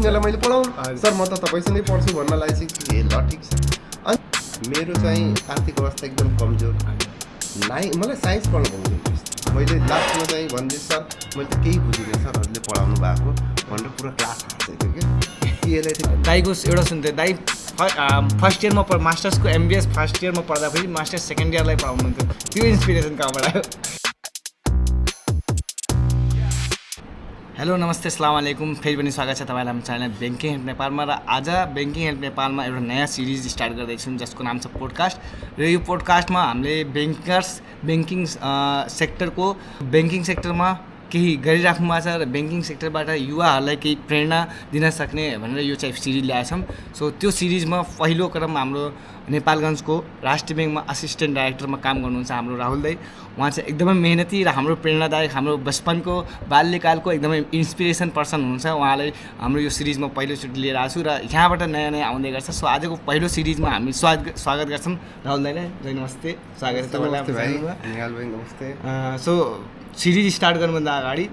तिनीहरूलाई मैले पढाउनु सर म त तपाईँसँगै पढ्छु भन्न लागेपछि ए ल ठिक छ। अनि मेरो चाहिँ आर्थिक अवस्था एकदम कमजोर मलाई साइन्स पढ्नु बहुत इन्ट्रेस्ट। मैले लास्टमा चाहिँ भनिदिएँ सर मैले त केही बुझिनँ सर हजुरले पढाउनु भएको भनेर पुरा क्लास हाल्छ क्या। दाइको एउटा सुन्थ्यो दाइ फर्स्ट इयरमा मास्टर्सको MBS फर्स्ट इयरमा पढ्दाखेरि मास्टर्स सेकेन्ड इयरलाई पढाउनुहुन्थ्यो, त्यो इन्सपिरेसन कहाँबाट आयो? हेलो नमस्ते अस्सलाम वालेकुम, फेरि पनि स्वागत छ तपाईँलाई हाम्रो च्यानल ब्याङ्किङ हेल्प नेपालमा। र आज ब्याङ्किङ हेल्प नेपालमा एउटा नयाँ सिरिज स्टार्ट गर्दैछौँ जसको नाम छ पोडकास्ट। र यो पोडकास्टमा हामीले ब्याङ्किङ सेक्टरमा केही गरिराख्नु भएको छ र ब्याङ्किङ सेक्टरबाट युवाहरूलाई केही प्रेरणा दिन सक्ने भनेर यो चाहिँ सिरिज ल्याएछौँ। सो त्यो सिरिजमा पहिलो क्रम हाम्रो नेपालगञ्जको राष्ट्रिय ब्याङ्कमा असिस्टेन्ट डाइरेक्टरमा काम गर्नुहुन्छ हाम्रो राहुल दाई। उहाँ चाहिँ एकदमै मेहनती र हाम्रो प्रेरणादायक, हाम्रो बचपनको बाल्यकालको एकदमै इन्सपिरेसन पर्सन हुनुहुन्छ। उहाँलाई हाम्रो यो सिरिजमा पहिलोचोटि लिएर आएको छु र यहाँबाट नयाँ नयाँ आउँदै गर्छ। सो आजको पहिलो सिरिजमा हामी स्वागत गर्छौँ राहुल दाईलाई। जय नमस्ते, स्वागत छ तपाईँलाई। सो सिरिज स्टार्ट गर्नुभन्दा अगाडि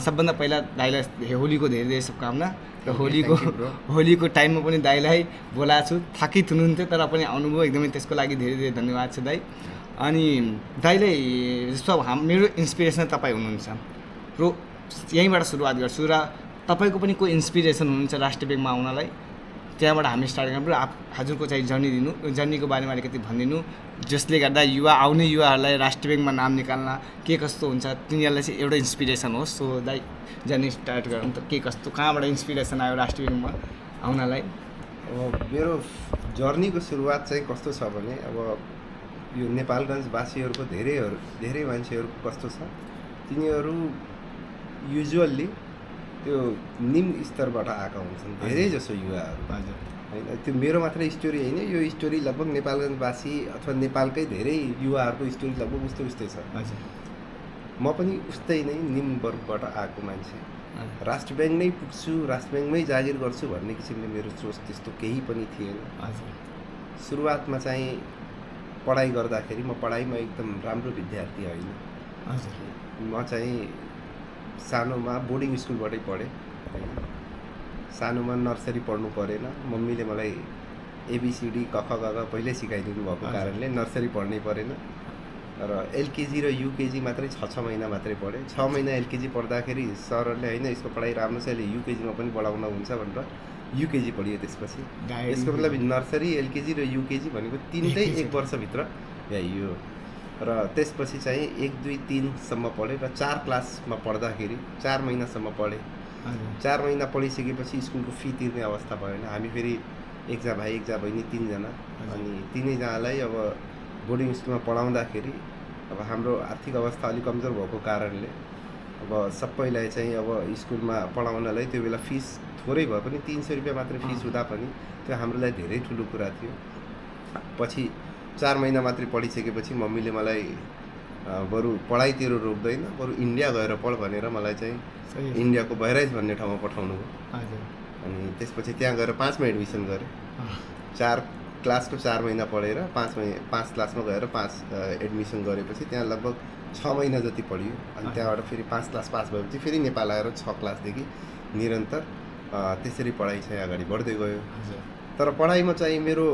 सबभन्दा पहिला दाइलाई होलीको धेरै धेरै शुभकामना। र होलीको टाइममा पनि दाइलाई बोलाएको छु, थाकित हुनुहुन्थ्यो तर पनि आउनुभयो, एकदमै त्यसको लागि धेरै धेरै धन्यवाद छ दाइ। अनि दाइलाई जस्तो मेरो इन्सपिरेसन तपाईँ हुनुहुन्छ र यहीँबाट सुरुवात गर्छु र तपाईँको पनि कोही इन्सपिरेसन हुनुहुन्छ राष्ट्रिय ब्याङ्कमा आउनलाई, त्यहाँबाट हामी स्टार्ट गर्नु। हजुरको चाहिँ जर्नीको बारेमा अलिकति भनिदिनु, जसले गर्दा आउने युवाहरूलाई राष्ट्रिय ब्याङ्कमा नाम निकाल्न के कस्तो हुन्छ तिनीहरूलाई चाहिँ एउटा इन्सपिरेसन होस्। सो दाइ जर्नी स्टार्ट गरौँ त, के कस्तो कहाँबाट इन्सपिरेसन आयो राष्ट्रिय ब्याङ्कमा आउनलाई? अब मेरो जर्नीको सुरुवात चाहिँ कस्तो छ भने अब यो नेपालगञ्जवासीहरूको धेरै मान्छेहरूको कस्तो छ, तिनीहरू युजुअल्ली त्यो निम्न स्तरबाट आएका हुन्छन् धेरै जसो युवाहरू होइन। त्यो मेरो मात्रै स्टोरी होइन, यो स्टोरी लगभग नेपालगञ्जवासी अथवा नेपालकै धेरै युवाहरूको स्टोरी लगभग उस्तै छ। म पनि उस्तै नै निम्न वर्गबाट आएको मान्छे, राष्ट्र ब्याङ्क नै पुग्छु, राष्ट्र ब्याङ्कमै जागिर गर्छु भन्ने किसिमले मेरो सोच त्यस्तो केही पनि थिएन। सुरुवातमा चाहिँ पढाइ गर्दाखेरि म पढाइमा एकदम राम्रो विद्यार्थी होइन। म चाहिँ सानोमा बोर्डिङ स्कुलबाटै पढेँ होइन। सानोमा नर्सरी पढ्नु परेन, मम्मीले मलाई ABCD क ख ग घ पहिल्यै सिकाइदिनु भएको कारणले नर्सरी पढ्नै परेन। र LKG र UKG मात्रै 6 महिना मात्रै पढेँ। 6 महिना LKG पढ्दाखेरि सरहरूले होइन यसको पढाइ राम्रो छ, यसले UKG मा पनि पढाउन हुन्छ भनेर UKG पढियो। त्यसपछि यसको मतलब नर्सरी, LKG र UKG भनेको तिनटै एक वर्षभित्र भ्याइयो। र त्यसपछि चाहिँ 1, 2, 3 सम्म पढेँ र 4 क्लासमा पढ्दाखेरि 4 महिनासम्म पढेँ। 4 महिना पढिसकेपछि स्कुलको फी तिर्ने अवस्था भएन। हामी फेरि एकजना भाइ एकजना बहिनी 3 जना, अनि तिनैजनालाई अब बोर्डिङ स्कुलमा पढाउँदाखेरि अब हाम्रो आर्थिक अवस्था अलिक कमजोर भएको कारणले अब सबैलाई चाहिँ अब स्कुलमा पढाउनलाई त्यो बेला फिस थोरै भए पनि 300 रुपियाँ मात्रै फिस हुँदा पनि त्यो हाम्रो लागि धेरै ठुलो कुरा थियो। पछि 4 महिना मात्रै पढिसकेपछि मम्मीले मलाई बरु पढाइतिर रोक्दैन, बरु इन्डिया गएर पढ भनेर मलाई चाहिँ इन्डियाको बहराइच भन्ने ठाउँमा पठाउनु भयो। अनि त्यसपछि त्यहाँ गएर 5 मा एडमिसन गरेँ। 4 क्लासको 4 महिना पढेर 5 क्लासमा गएर 5 एडमिसन गरेपछि त्यहाँ लगभग 6 महिना जति पढियो। अनि त्यहाँबाट फेरि 5 क्लास पास भएपछि फेरि नेपाल आएर 6 क्लासदेखि निरन्तर त्यसरी पढाइ चाहिँ अगाडि बढ्दै गयो। तर पढाइमा चाहिँ मेरो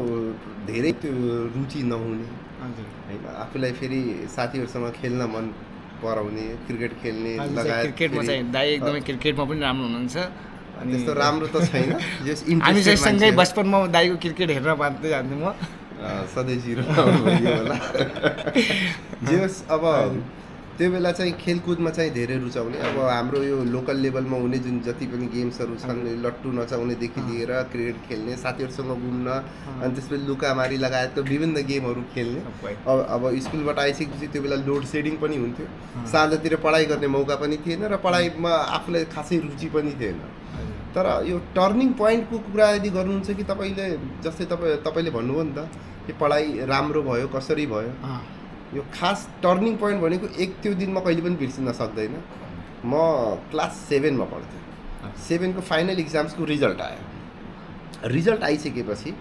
धेरै त्यो रुचि नहुने होइन, आफूलाई फेरि साथीहरूसँग खेल्न मन पराउने, क्रिकेट खेल्ने लगायत। क्रिकेटमा चाहिँ दाइ एकदमै क्रिकेटमा पनि राम्रो हुनुहुन्छ। अनि त्यस्तो राम्रो त छैन, जस हामी चाहिँ सँगै बचपनमा दाइको क्रिकेट हेरेर बाँध्दै जान्थ्यौँ। म सधैँ 0 होला जस अब त्यो बेला चाहिँ खेलकुदमा चाहिँ धेरै रुचाउने। अब हाम्रो यो लोकल लेभलमा हुने जुन जति पनि गेम्सहरू छन्, लट्टु नचाउनेदेखि लिएर क्रिकेट खेल्ने, साथीहरूसँग घुम्न, अनि त्यसपछि लुकामारी लगायतको विभिन्न गेमहरू खेल्ने। अब स्कुलबाट आइसकेपछि त्यो बेला लोड सेडिङ पनि हुन्थ्यो, साँझतिर पढाइ गर्ने मौका पनि थिएन र पढाइमा आफूलाई खासै रुचि पनि थिएन। तर यो टर्निङ पोइन्टको कुरा यदि गर्नुहुन्छ कि जस्तै तपाईँले भन्नुभयो नि त कि पढाइ राम्रो भयो कसरी भयो, यो खास टर्निङ पोइन्ट भनेको त्यो दिन म कहिले पनि बिर्सिन सक्दैन। म क्लास 7 मा पढ्थेँ। 7 को फाइनल इक्जाम्सको रिजल्ट आयो। रिजल्ट आइसकेपछि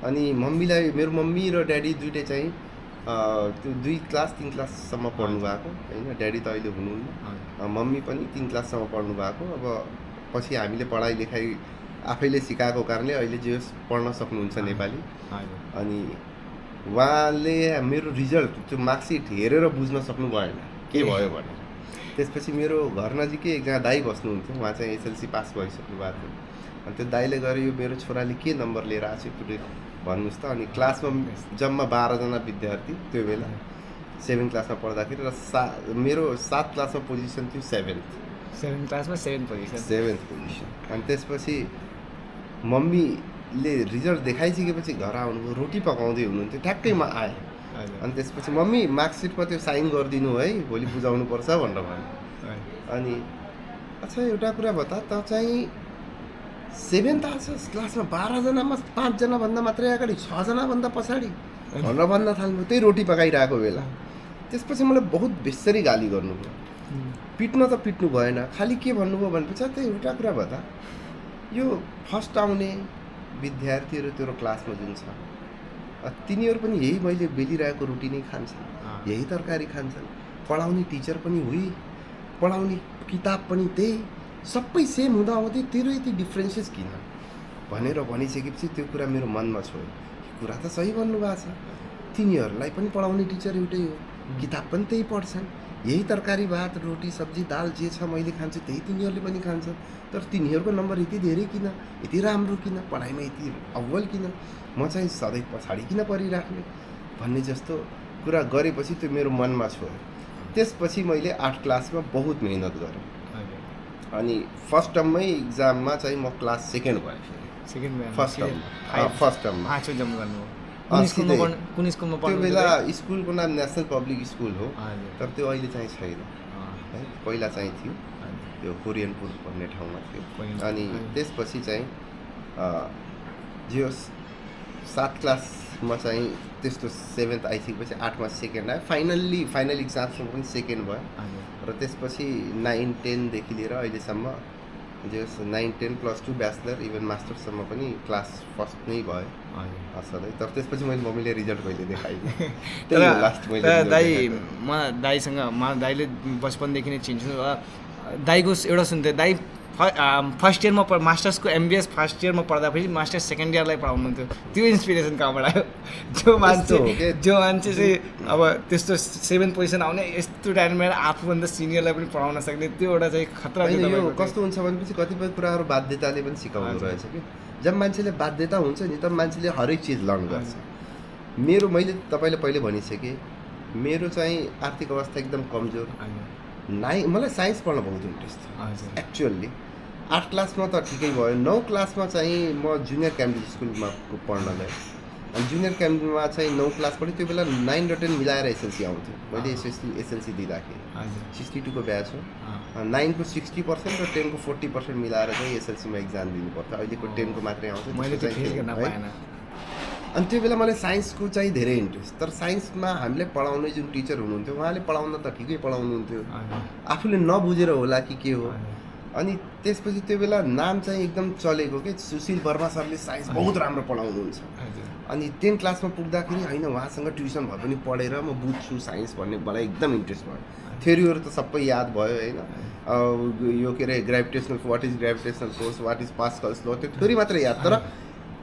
अनि मेरो मम्मी र ड्याडी दुइटै चाहिँ त्यो 2 क्लास 3 क्लाससम्म पढ्नु भएको होइन। ड्याडी त अहिले हुनुहुन्न, मम्मी पनि 3 क्लाससम्म पढ्नु भएको। अब पछि हामीले पढाइ लेखाइ आफैले सिकाएको कारणले अहिले जे होस् पढ्न सक्नुहुन्छ नेपाली। हजुर अनि उहाँले मेरो रिजल्ट त्यो मार्कसिट हेरेर बुझ्न सक्नु भएन के भयो भनेर। त्यसपछि मेरो घर नजिकै एकजना दाई बस्नुहुन्थ्यो, उहाँ चाहिँ एसएलसी पास भइसक्नु भएको थियो। अनि त्यो दाईले गएर यो मेरो छोराले के नम्बर लिएर आएको छ पुरै भन्नुहोस् त। अनि क्लासमा जम्मा 12 जना विद्यार्थी त्यो बेला 7 क्लासमा पढ्दाखेरि र मेरो 7 क्लासमा पोजिसन थियो 7 क्लासमा 7 पोजिसन। 7th position. अनि त्यसपछि मम्मीले रिजल्ट देखाइसकेपछि घर आउनुभयो, रोटी पकाउँदै हुनुहुन्थ्यो, ठ्याक्कै म आएँ। अनि त्यसपछि मम्मी मार्कसिटमा त्यो साइन गरिदिनु है, भोलि बुझाउनु पर्छ भनेर भन्यो। अनि अच्छा एउटा कुरा बता, त चाहिँ 7th आएछस्, क्लासमा 12 जनामा 5 जना भन्दा मात्रै अगाडि 6 जना भन्दा पछाडि भनेर भन्न थाल्नु। त्यही रोटी पकाइरहेको बेला। त्यसपछि मलाई बहुत बेसरी गाली गर्नुभयो। पिट्न त पिट्नु भएन, खालि के भन्नुभयो भनेपछि त्यही एउटा कुरा बता, यो फर्स्ट आउने विद्यार्थीहरू तेरो क्लासमा जुन छ तिनीहरू पनि यही मैले बेलिरहेको रोटी नै खान्छन्, यही तरकारी खान्छन्, पढाउने टिचर पनि हुई, पढाउने किताब पनि त्यही, सबै सेम हुँदाहुँदै तेरो यति डिफ्रेन्सेस किन भनेर भनिसकेपछि त्यो कुरा मेरो मनमा छोयो। कुरा त सही भन्नुभएको छ, तिनीहरूलाई पनि पढाउने टिचर एउटै हो, किताब पनि त्यही पढ्छन्, यही तरकारी भात रोटी सब्जी दाल जे छ मैले खान्छु त्यही तिनीहरूले पनि खान्छन्, तर तिनीहरूको नम्बर यति धेरै किन, यति राम्रो किन, पढाइमा यति अव्वल किन, म चाहिँ सधैँ पछाडि किन परिराख्ने भन्ने जस्तो कुरा गरेपछि त्यो मेरो मनमा छोयो। त्यसपछि मैले 8 क्लासमा बहुत मेहनत गरेँ। अनि फर्स्ट टर्ममै इक्जाममा चाहिँ म क्लास 2nd भएँ। फर्स्ट टर्ममा कुन स्कुलमा त्यो बेला स्कुलको नाम नेसनल पब्लिक स्कुल हो, तर त्यो अहिले चाहिँ छैन है, पहिला चाहिँ थियो, त्यो कोरियनपुर भन्ने ठाउँमा थियो। अनि त्यसपछि चाहिँ जे होस् 7 क्लासमा चाहिँ त्यस्तो 7th आइसकेपछि 8मा 2nd आयो। फाइनल इक्जाम्समा पनि 2nd भयो। र त्यसपछि 9, 10देखि लिएर अहिलेसम्म जे होस् 9, 10 +2 ब्याचलर इभन मास्टरसम्म पनि क्लास फर्स्ट नै भयो सधैँ। तर त्यसपछि मैले मम्मीले रिजल्ट कहिले देखाइनँ। दाई म दाईले बचपनदेखि नै चिन्छु। दाईको एउटा सुन्थेँ, दाई फर्स्ट इयरमा मास्टर्सको MBS फर्स्ट इयरमा पढ्दाखेरि मास्टर्स 2nd इयरलाई पढाउनुहुन्थ्यो। त्यो इन्सपिरेसन कहाँबाट आयो? जो मान्छे चाहिँ अब त्यस्तो 7th पोजिसन आउने, यस्तो टाइममा आफूभन्दा सिनियरलाई पनि पढाउन सक्ने, त्यो एउटा चाहिँ खतरा। यो कस्तो हुन्छ भनेपछि कतिपय कुराहरू बाध्यताले पनि सिकाउनु रहेछ कि जब मान्छेले बाध्यता हुन्छ नि तब मान्छेले हरेक चिज लर्न गर्छ। मैले तपाईँले पहिले भनिसकेँ, मेरो चाहिँ आर्थिक अवस्था एकदम कमजोर, मलाई साइन्स पढ्न बहुत इन्ट्रेस्ट थियो एक्चुअल्ली। 8 क्लासमा त ठिकै भयो, 9 क्लासमा चाहिँ म जुनियर क्याम्ब्रिज स्कुलमा पढ्न गएँ। अनि जुनियर क्याम्ब्रिजमा चाहिँ 9 क्लास पढेँ। त्यो बेला 9 र 10 मिलाएर एसएलसी आउँथ्यो। मैले एसएलसी दिँदाखेरि 62 को ब्याच हो। 9 को 60% र 10 को 40% मिलाएर चाहिँ एसएलसीमा एक्जाम दिनु पर्थ्यो। अहिलेको 10 को मात्रै आउँछ। अनि त्यो बेला मलाई साइन्सको चाहिँ धेरै इन्ट्रेस्ट, तर साइन्समा हामीले पढाउने जुन टिचर हुनुहुन्थ्यो उहाँले पढाउन त ठिकै पढाउनुहुन्थ्यो, आफूले नबुझेर होला कि के हो। अनि त्यसपछि त्यो बेला नाम चाहिँ एकदम चलेको के सुशील वर्मा सरले साइन्स बहुत राम्रो पढाउनुहुन्छ। अनि 10 क्लासमा पुग्दाखेरि होइन उहाँसँग ट्युसन भए पनि पढेर म बुझ्छु साइन्स भन्ने मलाई एकदम इन्ट्रेस्ट भयो। थ्योरीहरू त सबै याद भयो होइन, यो के अरे gravitational, what is gravitational force, what is Pascal's law, त्यो थ्योरी मात्रै याद, तर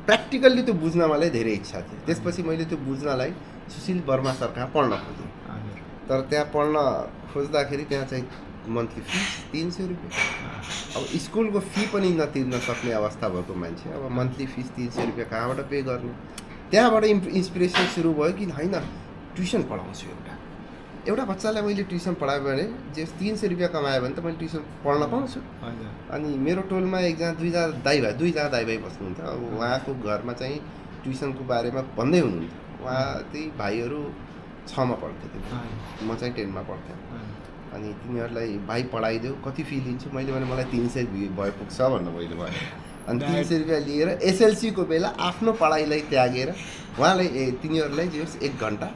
प्र्याक्टिकल्ली त्यो बुझ्न मलाई धेरै इच्छा थियो। त्यसपछि मैले त्यो बुझ्नलाई सुशील वर्मा सर कहाँ पढ्न खोजेँ। तर त्यहाँ पढ्न खोज्दाखेरि त्यहाँ चाहिँ मन्थली फिस 300 रुपियाँ। अब स्कुलको फी पनि नतिर्न सक्ने अवस्था भएको मान्छे अब मन्थली फिस 300 रुपियाँ कहाँबाट पे गर्ने। त्यहाँबाट इन्सपिरेसन सुरु भयो कि होइन ट्युसन पढाउँछु, एउटा बच्चालाई मैले ट्युसन पढाएँ भने जे 300 रुपियाँ कमाएँ भने त मैले ट्युसन पढ्न पाउँछु। अनि मेरो टोलमा दुईजना दाइ भाइ बस्नुहुन्थ्यो। अब उहाँको घरमा चाहिँ ट्युसनको बारेमा भन्दै हुनुहुन्थ्यो। उहाँ त्यही भाइहरू 6मा पढ्थ्यो, म चाहिँ 10मा पढ्थेँ। अनि तिनीहरूलाई भाइ पढाइदेऊ, कति फी लिन्छु मैले भने मलाई 300 भए पुग्छ भन्नु मैले भने। अनि 300 रुपियाँ लिएर एसएलसीको बेला आफ्नो पढाइलाई त्यागेर उहाँलाई तिनीहरूलाई जे 1 घन्टा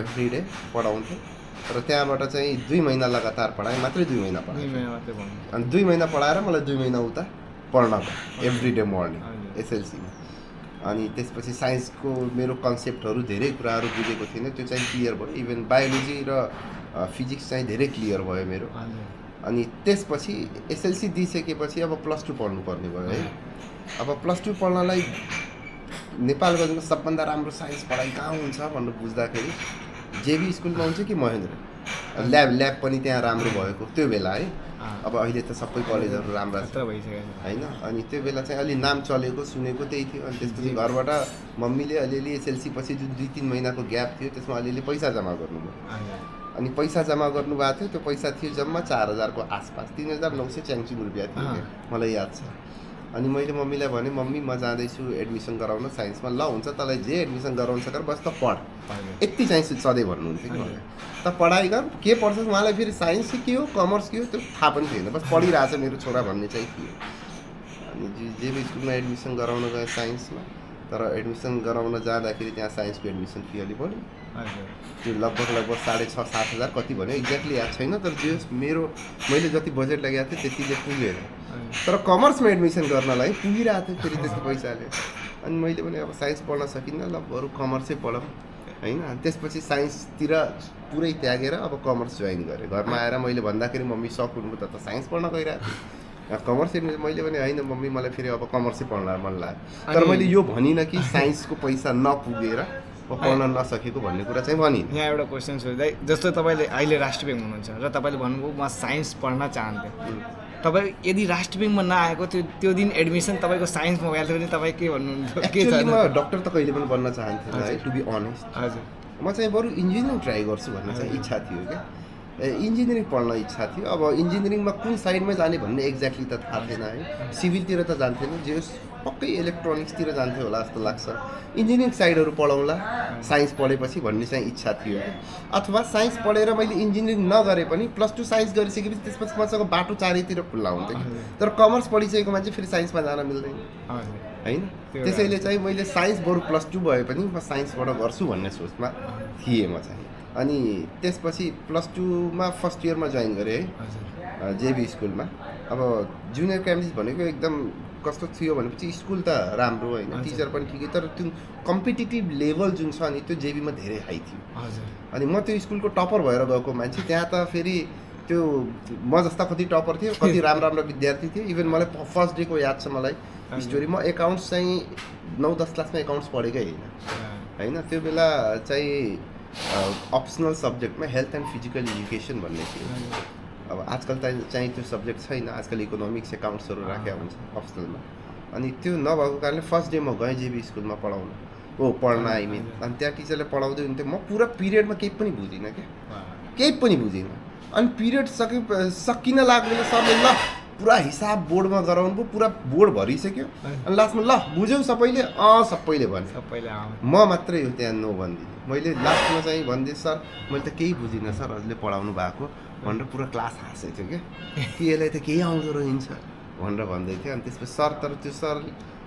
एभ्री डे पढाउँथेँ। र त्यहाँबाट चाहिँ 2 महिना लगातार पढाएँ, मात्रै 2 महिना पढाएँ। अनि 2 महिना पढाएर मलाई 2 महिना उता पढ्न गयो एभ्री डे मर्निङ एसएलसीमा। अनि त्यसपछि साइन्सको मेरो कन्सेप्टहरू धेरै कुराहरू बुझेको थिएन, त्यो चाहिँ क्लियर भयो। इभन बायोलोजी र फिजिक्स चाहिँ धेरै क्लियर भयो मेरो। अनि त्यसपछि एसएलसी दिइसकेपछि अब +2 पढ्नुपर्ने भयो है। अब +2 पढ्नलाई नेपालगञ्जमा सबभन्दा राम्रो साइन्स पढाइ कहाँ हुन्छ भनेर बुझ्दाखेरि जेबी स्कुलमा हुन्छ कि महेन्द्र ल्याब पनि त्यहाँ राम्रो भएको त्यो बेला है। अब अहिले त सबै कलेजहरू राम्रा छ होइन। अनि त्यो बेला चाहिँ अलि नाम चलेको सुनेको त्यही थियो। अनि त्यसपछि घरबाट मम्मीले अलिअलि एसएलसी पछि जुन 2-3 महिनाको ग्याप थियो त्यसमा अलिअलि पैसा जम्मा गर्नुभयो। अनि पैसा जम्मा गर्नुभएको थियो, त्यो पैसा थियो जम्मा 4000 को आसपास, 3900 रुपियाँ थियो मलाई याद छ। अनि मैले मम्मीलाई भने मम्मी म जाँदैछु एडमिसन गराउन साइन्समा। ल हुन्छ तँलाई जे एडमिसन गराउन सकेर बस त पढ, यति चाहिँ सधैँ भन्नुहुन्थ्यो कि मलाई। त पढाइ गर, के पढ्छस्? उहाँलाई फेरि साइन्स के हो कमर्स के हो त्यो थाहा पनि थिएन, बस पढिरहेछ मेरो छोरा भन्ने चाहिँ थियो। अनि जेबी स्कुलमा एडमिसन गराउन गएँ साइन्समा। तर एडमिसन गराउन जाँदाखेरि त्यहाँ साइन्सको एडमिसन फी अलि बढ्यो। त्यो लगभग 6,500-7 हजार कति भन्यो एक्ज्याक्टली याद छैन। तर जो मैले जति बजेट लगाएको थिएँ त्यतिले पुगेन। तर कमर्समा एडमिसन गर्नलाई पुगिरहेको थियो फेरि त्यस्तो पैसाले। अनि मैले भने अब साइन्स पढ्न सकिनँ, ल बरु कमर्सै पढौँ होइन। त्यसपछि साइन्सतिर पुरै त्यागेर अब कमर्स जोइन गरेँ। घरमा आएर मैले भन्दाखेरि मम्मी सक हुनुभयो, त साइन्स पढ्न गइरहेको थिएँ, कमर्स एडमिसन। मैले भने होइन मम्मी मलाई फेरि अब कमर्सै पढ्न मन लाग्यो। तर मैले यो भनिनँ कि साइन्सको पैसा नपुगेर पढ्न नसकेको भन्ने कुरा चाहिँ भनिनँ। यहाँ एउटा क्वेसन सोध्दै, जस्तो तपाईँले अहिले राष्ट्र ब्याङ्क हुनुहुन्छ र तपाईँले भन्नुभयो म साइन्स पढ्न चाहन्थेँ, तपाईँ यदि राष्ट्र ब्याङ्कमा नआएको त्यो दिन एडमिसन तपाईँको साइन्समा भइहाल्थ्यो भने तपाईँ के भन्नुहुन्छ? एक्चुअली म डक्टर त कहिले पनि बन्न चाहन्थेन है, टु बी अनेस्ट। हजुर, म चाहिँ बरु इन्जिनियरिङ ट्राई गर्छु भन्ने चाहिँ इच्छा थियो क्या। इन्जिनियरिङ पढ्न इच्छा थियो। अब इन्जिनियरिङमा कुन साइडमा जाने भन्ने एक्ज्याक्टली त थाहा थिएन है। सिभिलतिर त जान्थेन, जे पक्कै इलेक्ट्रोनिक्सतिर जान्थ्यो होला जस्तो लाग्छ। इन्जिनियरिङ साइडहरू पढाउँला साइन्स पढेपछि भन्ने चाहिँ इच्छा थियो। अथवा साइन्स पढेर मैले इन्जिनियरिङ नगरे पनि +2 साइन्स गरिसकेपछि त्यसपछि मसँग बाटो चारैतिर खुल्ला हुन्थ्यो कि। तर कमर्स पढिसकेको मान्छे फेरि साइन्समा जान मिल्दैन होइन। त्यसैले चाहिँ मैले साइन्स बरु +2 भए पनि म साइन्सबाट गर्छु भन्ने सोचमा थिएँ म चाहिँ। अनि त्यसपछि +2मा फर्स्ट इयरमा जोइन गरेँ है जेबी स्कुलमा। अब जुनियर क्याम्ब्रिज भनेको एकदम कस्तो थियो भनेपछि स्कुल त राम्रो होइन, टिचर पनि ठिकै, तर त्यो कम्पिटिटिभ लेभल जुन छ नि त्यो जेबीमा धेरै हाई थियो। अनि म त्यो स्कुलको टपर भएर गएको मान्छे, त्यहाँ त फेरि त्यो म जस्ता कति टपर थियो, कति राम्रो विद्यार्थी थियो। इभन मलाई फर्स्ट डेको याद छ मलाई स्टोरी। म एकाउन्ट्स चाहिँ 9-10 क्लासमा एकाउन्ट्स पढेकै होइन। त्यो बेला चाहिँ अप्सनल सब्जेक्टमा हेल्थ एन्ड फिजिकल एजुकेसन भन्ने थियो। अब आजकल त चाहिँ त्यो सब्जेक्ट छैन, आजकल इकोनोमिक्स एकाउन्ट्सहरू राखेको हुन्छ अप्सनलमा। अनि त्यो नभएको कारणले फर्स्ट डे म गएँ जेबी स्कुलमा पढ्न आई मिन। अनि त्यहाँ टिचरले पढाउँदै हुन्थ्यो, म पुरा पिरियडमा केही पनि बुझिनँ क्या, केही पनि बुझिनँ। अनि पिरियड सकिन लाग्यो सरले ल पुरा हिसाब बोर्डमा गराउनु भयो, पुरा बोर्ड भरिसक्यो। अनि लास्टमा ल बुझ्यौ सबैले? सबैले भने, म मात्रै हो त्यहाँ नो भनिदिएँ। मैले लास्टमा चाहिँ भनिदिएँ सर मैले त केही बुझिनँ सर, हजुरले पढाउनु भएको भनेर पुरा क्लास हाँसेको थियो क्या। कि यसलाई त केही आउँदो रहेछ भनेर भन्दै थियो। अनि त्यसपछि सर, तर त्यो सर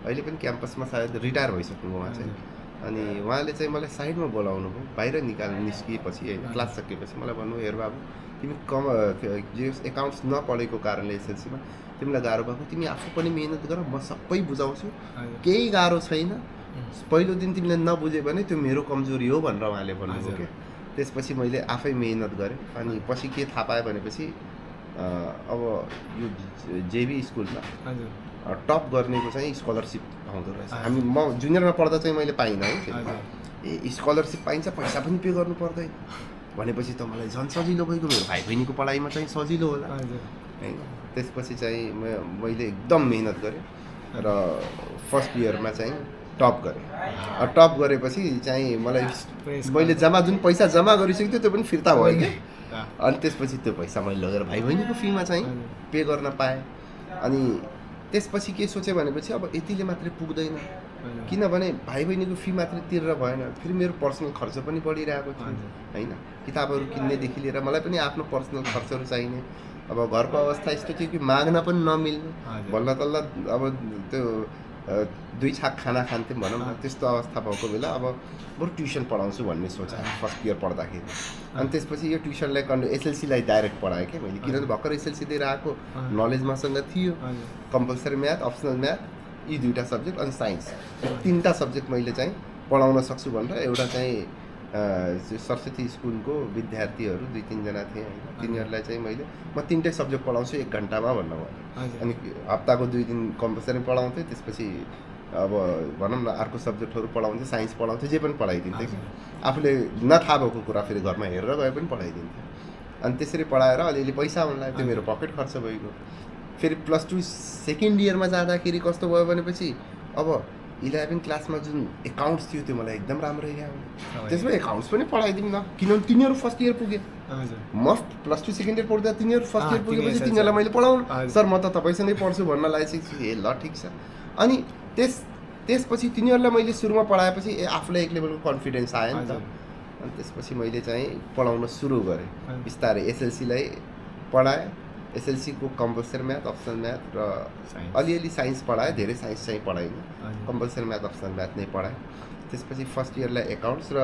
अहिले पनि क्याम्पसमा सायद रिटायर भइसक्नु उहाँ चाहिँ। अनि उहाँले चाहिँ मलाई साइडमा बोलाउनु भयो, बाहिर निस्किएपछि होइन, क्लास सकिएपछि मलाई भन्नुभयो हेर बाबु तिमी एकाउन्ट्स नपढेको कारणले एसएलसीमा तिमीलाई गाह्रो भएको, तिमी आफू पनि मिहिनेत गर, म सबै बुझाउँछु, केही गाह्रो छैन। पहिलो दिन तिमीले नबुझ्यो भने त्यो मेरो कमजोरी हो भनेर उहाँले भन्नुभयो क्या। त्यसपछि मैले आफै मिहिनेत गरेँ। अनि पछि के थाहा पाएँ भनेपछि अब यो जेबी स्कुलमा टप गर्नेको चाहिँ स्कलरसिप आउँदो रहेछ। म जुनियरमा पढ्दा चाहिँ मैले पाइनँ है। स्कलरसिप पाइन्छ, पैसा पनि पे गर्नु पर्दैन भनेपछि त मलाई झन् सजिलो भइगयो। मेरो भाइ बहिनीको पढाइमा चाहिँ सजिलो होला होइन। त्यसपछि चाहिँ मैले एकदम मिहिनेत गरेँ र फर्स्ट इयरमा चाहिँ टप गरेँ। टप गरेपछि चाहिँ मैले जुन पैसा जम्मा गरिसकेको थिएँ त्यो पनि फिर्ता भयो कि। अनि त्यसपछि त्यो पैसा मैले लगेर भाइ बहिनीको फीमा चाहिँ पे गर्न पाएँ। अनि त्यसपछि के सोचेँ भनेपछि अब यतिले मात्रै पुग्दैन, किनभने भाइ बहिनीको फी मात्रै तिरेर भएन, फेरि मेरो पर्सनल खर्च पनि बढिरहेको थियो होइन। किताबहरू किन्नेदेखि लिएर मलाई पनि आफ्नो पर्सनल खर्चहरू चाहिने। अब घरको अवस्था यस्तो थियो कि माग्न पनि नमिल्ने, बल्ल तल्ल अब त्यो 2 छाक खाना खान्थ्यौँ भनौँ न, त्यस्तो अवस्था भएको बेला अब बरु ट्युसन पढाउँछु भन्ने सोचेँ फर्स्ट इयर पढ्दाखेरि। अनि त्यसपछि यो ट्युसनलाई एसएलसीलाई डाइरेक्ट पढाएँ क्या मैले, किनभने भर्खर एसएलसी दिएर आएको, नलेज मसँग थियो। कम्पलसरी म्याथ, अप्सनल म्याथ, यी 2टा सब्जेक्ट अनि साइन्स, यो 3टा सब्जेक्ट मैले चाहिँ पढाउन सक्छु भनेर एउटा चाहिँ सरस्वती स्कुलको विद्यार्थीहरू 2-3 जना थिए होइन, तिनीहरूलाई चाहिँ मैले म 3टै सब्जेक्ट पढाउँछु 1 घन्टामा भन्न भने। अनि हप्ताको 2 दिन कम्पलसरी पढाउँथेँ, त्यसपछि अब भनौँ न अर्को सब्जेक्टहरू पढाउँथेँ, साइन्स पढाउँथेँ, जे पनि पढाइदिन्थेँ कि आफूले नथाहा भएको कुरा फेरि घरमा हेरेर गए पनि पढाइदिन्थेँ। अनि त्यसरी पढाएर अलिअलि पैसा आउन लाग्यो, त्यो मेरो पकेट खर्च भइगयो। फेरि +2 सेकेन्ड इयरमा जाँदाखेरि कस्तो भयो भनेपछि अब 11 क्लासमा जुन एकाउन्ट्स थियो त्यो मलाई एकदम राम्रो एरिया हो, त्यसमा एकाउन्ट्स पनि पढाइदिउँ न, किनभने तिनीहरू फर्स्ट इयर पुगे, म +2 सेकेन्ड इयर पढ्दा तिनीहरू फर्स्ट इयर पुगेपछि तिनीहरूलाई मैले पढाउनु, सर म त तपाईँसँगै पढ्छु भन्न लागिसकेको छु। ए ल ठिक छ। अनि त्यसपछि तिनीहरूलाई मैले सुरुमा पढाएपछि आफूलाई एक लेभलको कन्फिडेन्स आयो नि त। अनि त्यसपछि मैले चाहिँ पढाउन सुरु गरेँ बिस्तारै। एसएलसीलाई पढाएँ, एसएलसीको कम्पलसरी म्याथ, अप्सनल म्याथ र अलिअलि साइन्स पढाएँ, धेरै साइन्स चाहिँ पढाइनँ, कम्पलसरी म्याथ अप्सनल म्याथ नै पढाएँ। त्यसपछि फर्स्ट इयरलाई एकाउन्ट्स र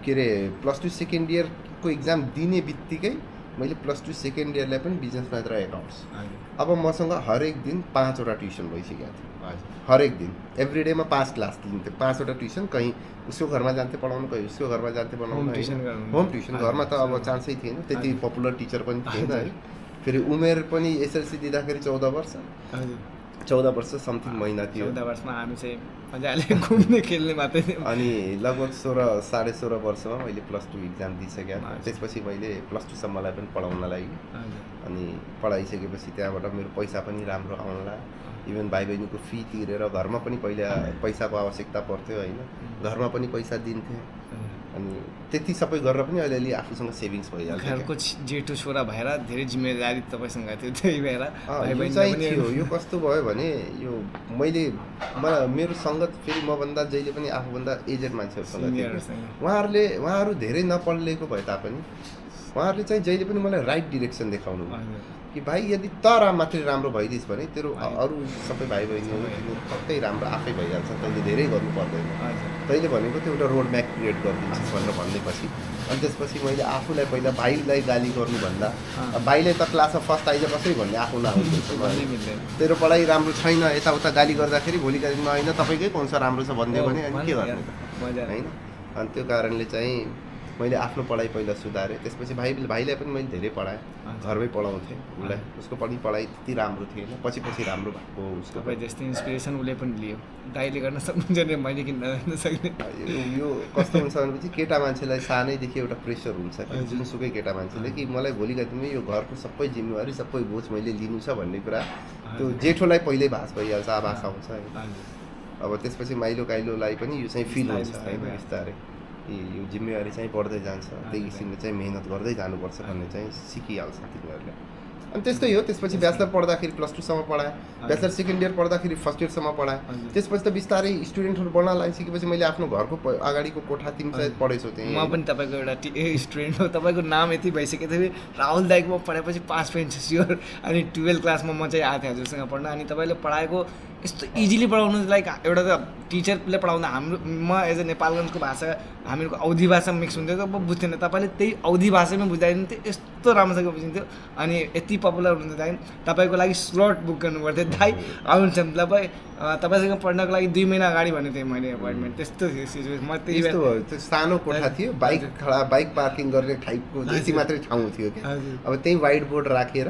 के अरे +2 सेकेन्ड इयरको इक्जाम दिने बित्तिकै मैले +2 सेकेन्ड इयरलाई पनि बिजनेस म्याथ र एकाउन्ट्स। अब मसँग हरेक दिन 5वटा ट्युसन भइसकेको थियो, हरेक दिन एभ्री डेमा 5 क्लास लिन्थ्यो, 5वटा ट्युसन, कहीँ उसको घरमा जान्थ्यो पढाउनु, कहीँ उसको घरमा जान्थ्यो पढाउनु, होम ट्युसन। घरमा त अब चान्सै थिएन, त्यति पपुलर टिचर पनि थिएन है। फेरि उमेर पनि एसएलसी दिँदाखेरि 14 वर्ष, 14 वर्ष समथिङ महिना थियो। 14 वर्षमा हामी चाहिँ मजाले घुम्ने खेल्ने मात्रै थियो। अनि लगभग 16-16.5 वर्षमा मैले +2 इक्जाम दिइसकेँ। त्यसपछि मैले +2 सम्मलाई पनि पढाउन लागि, अनि पढाइसकेपछि त्यहाँबाट मेरो पैसा पनि राम्रो आउन लाग्यो। इभन भाइ बहिनीको फी तिरेर घरमा पनि पहिला पैसाको आवश्यकता पर्थ्यो होइन, घरमा पनि पैसा दिन्थेँ। अनि त्यति सबै गरेर पनि अलिअलि आफूसँग सेभिङ्स भइहाल्छ। घरको जेठो छोरा भएर धेरै जिम्मेदारी तपाईँसँग थियो, त्यही भएर यो चाहिँ थियो। यो कस्तो भयो भने यो मलाई मेरो सङ्गत फेरि मभन्दा जहिले पनि आफूभन्दा एजेड मान्छेहरूसँग थियो। उहाँहरू धेरै नपढ्लेको भए तापनि उहाँहरूले चाहिँ जहिले पनि मलाई राइट डिरेक्सन देखाउनु कि भाइ यदि मात्रै राम्रो भइदिस् भने तेरो अरू सबै भाइ बहिनीहरू तिनीहरू सबै राम्रो आफै भइहाल्छ, तैँले धेरै गर्नु पर्दैन, तैँले भनेको त्यो एउटा रोड म्याप क्रिएट गरिदिन्छस् भनेर भनेपछि। अनि त्यसपछि मैले आफूलाई पहिला भाइलाई गाली गर्नुभन्दा भाइले त क्लासमा फर्स्ट आइज कसरी भन्ने आफू नआउँछ, तेरो पढाइ राम्रो छैन यताउता गाली गर्दाखेरि भोलिका दिनमा होइन तपाईँकै कौन राम्रो छ भनिदियो भने अनि के गर्ने होइन। अनि त्यो कारणले चाहिँ मैले आफ्नो पढाइ पहिला सुधारेँ। त्यसपछि भाइलाई पनि मैले धेरै पढाएँ, घरमै पढाउँथेँ उसलाई, उसको पनि पढाइ त्यति राम्रो थिएन, पछि राम्रो भएको उसको। तपाईँ जस्तै इन्सपिरेसन उसले पनि लियो, दाइले गर्न सक्नुहुन्छ नि, मैले किन गर्न सक्ने। यो कस्तो हुन्छ भनेपछि केटा मान्छेलाई सानैदेखि एउटा प्रेसर हुन्छ कि जुनसुकै केटा मान्छेले कि मलाई भोलिका दिनमा यो घरको सबै जिम्मेवारी सबै बोझ मैले लिनु छ भन्ने कुरा त्यो जेठोलाई पहिल्यै भास भइहाल्छ, आभास आउँछ होइन। अब त्यसपछि माइलो काइलोलाई पनि यो चाहिँ फिल हुन्छ होइन बिस्तारै, यो जिम्मेवारी चाहिँ बढ्दै जान्छ, त्यही किसिमले चाहिँ मेहनत गर्दै जानुपर्छ भन्ने चाहिँ सिकिहाल्छ तिनीहरूले। अनि त्यस्तै हो। त्यसपछि ब्याचलर पढ्दाखेरि +2 सम्म पढाएँ, ब्याचलर सेकेन्ड इयर पढ्दाखेरि फर्स्ट इयरसम्म पढाएँ। त्यसपछि त बिस्तारै स्टुडेन्टहरू बढ्न लागिसकेपछि मैले आफ्नो घरको अगाडिको कोठा तिमी चाहिँ पढेछौ त्यही। म पनि तपाईँको एउटा स्टुडेन्ट हो, तपाईँको नाम यति भइसकेको थियो, राहुल दाइकोमा पढाएपछि पास पनि स्योर। अनि 12 क्लासमा म चाहिँ आएको थिएँ हजुरसँग पढ्न, अनि तपाईँले पढाएको यस्तो इजिली पढाउनु, लाइक एउटा त टिचरले पढाउँदा म एज अ नेपालगञ्जको भाषा हामीहरूको अवधी भाषा मिक्स हुन्थ्यो, त म बुझ्थेन, तपाईँले त्यही अवधी भाषामै बुझाइदिन्थ्यो, यस्तो राम्रोसँग बुझिन्थ्यो। अनि यति पपुलर हुनुहुन्थ्यो दाइ, तपाईँको लागि स्लट बुक गर्नु पर्थ्यो, दाइ आउनुहुन्छ तपाईँसँग पढ्नको लागि 2 महिना अगाडि भनेको थिएँ मैले एपोइन्टमेन्ट, त्यस्तो थियो सिचुएसन। म त्यही त्यो सानो कोठा थियो, बाइक पार्किङ गर्ने टाइपको यति मात्रै ठाउँ थियो कि, अब त्यही व्हाइट बोर्ड राखेर।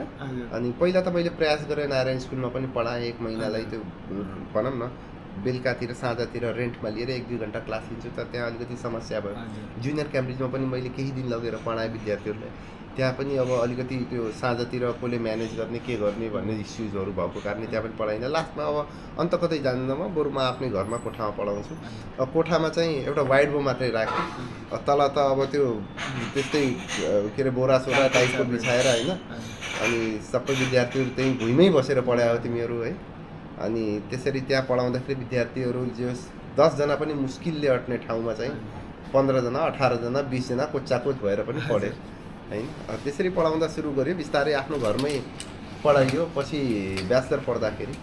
अनि पहिला त मैले प्रयास गरेँ, नारायण स्कुलमा पनि पढाएँ 1 महिनालाई, त्यो भनौँ न बेलुकातिर साँझतिर रेन्टमा लिएर 1-2 घन्टा क्लास लिन्छु, तर त्यहाँ अलिकति समस्या भयो। जुनियर क्याम्ब्रिजमा पनि मैले केही दिन लगेर पढाएँ विद्यार्थीहरूलाई, त्यहाँ पनि अब अलिकति त्यो साँझतिर कसले म्यानेज गर्ने के गर्ने भन्ने इस्युजहरू भएको कारणले त्यहाँ पनि पढाइनँ। लास्टमा अब अन्त कतै जान्दिनँ, म बरु म आफ्नै घरमा कोठामा पढाउँछु। अब कोठामा चाहिँ एउटा व्हाइट बोर्ड मात्रै राखेँ, तल त अब त्यो त्यस्तै के अरे बोरासोरा टाइपको बिछाएर होइन। अनि सबै विद्यार्थीहरू त्यहीँ भुइँमै बसेर पढायो तिमीहरू है। अनि त्यसरी त्यहाँ पढाउँदाखेरि विद्यार्थीहरू जो 10 जना पनि मुस्किलले अट्ने ठाउँमा चाहिँ 15 जना 18 जना 20 जना कोचाकोच भएर पनि पढे हैन। त्यसरी पढाउँदा सुरु गऱ्यो, बिस्तारै आफ्नो घरमै पढाइयो। पछि ब्याचलर पढ्दाखेरि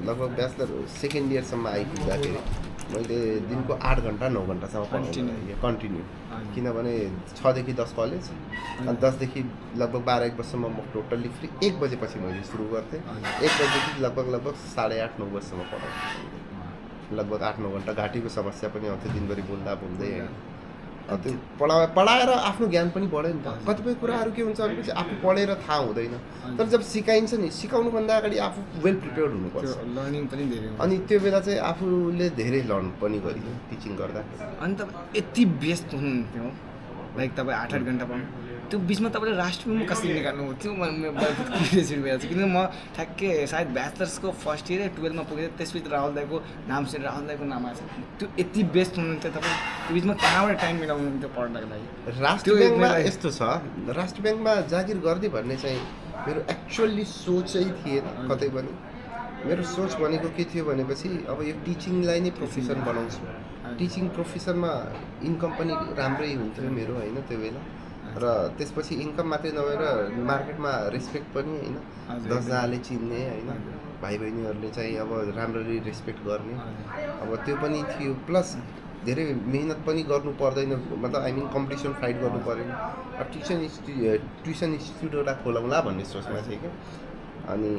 लगभग ब्याचलर सेकेन्ड इयरसम्म आइपुग्दाखेरि मैले दिनको 8 घन्टा 9 घन्टासम्म पढाउँथेँ कन्टिन्यू, किनभने 6 देखि 10 कलेज अनि 10 देखि लगभग 12-1 वर्षसम्म म टोटल्ली फ्री। 1 बजेपछि मैले सुरु गर्थेँ, 1 बजेदेखि लगभग 8:30-9 बजीसम्म पढाउँथेँ। लगभग 8-9 घन्टा घाँटीको समस्या पनि आउँथ्यो दिनभरि बोल्दा बोल्दै होइन त्यो पढाएर आफ्नो ज्ञान पनि बढ्यो नि त कतिपय कुराहरू के हुन्छ भनेपछि आफू पढेर थाहा हुँदैन तर जब सिकाइन्छ नि सिकाउनुभन्दा अगाडि आफू वेल प्रिपेयर्ड हुनुपर्छ लर्निङ पनि धेरै अनि त्यो बेला चाहिँ आफूले धेरै लर्न पनि गरियो टिचिङ गर्दा अनि तपाईँ यति व्यस्त हुनुहुन्थ्यो लाइक तपाईँ 8-8 घन्टा पढ्नु त्यो बिचमा तपाईँले राष्ट्रबिङमा कसरी निकाल्नु त्यो क्युरियोसिटी भइरहेको छ किनकि म ठ्याक्कै सायद ब्याचलर्सको फर्स्ट इयर 12मा पुगेँ त्यसपछि राहुल दाईको नाम सुनेर राहुल दाईको नाम आएछ त्यो यति व्यस्त हुनुहुन्थ्यो तपाईँ त्यो बिचमा कहाँबाट टाइम मिलाउनुहुन्थ्यो पढ्नको लागि राष्ट्र ब्याङ्कमा यस्तो छ राष्ट्र ब्याङ्कमा जागिर गर्ने भन्ने चाहिँ मेरो एक्चुअल्ली सोचै थिएन कतै पनि मेरो सोच भनेको के थियो भनेपछि अब यो टिचिङलाई नै प्रोफेसन बनाउँछु टिचिङ प्रोफेसनमा इन्कम पनि राम्रै हुन्थ्यो मेरो होइन त्यो बेला र त्यसपछि इन्कम मात्रै नभएर मार्केटमा रेस्पेक्ट पनि होइन 10जनाले चिन्ने होइन भाइ बहिनीहरूले चाहिँ अब राम्ररी रेस्पेक्ट गर्ने अब त्यो पनि थियो प्लस धेरै मेहनत पनि गर्नु पर्दैन मतलब आई मिन कम्पिटिसन फाइट गर्नु परेन अब ट्युसन इन्स्टिट्युट एउटा खोलाउँला भन्ने सोचमा थिएँ क्या अनि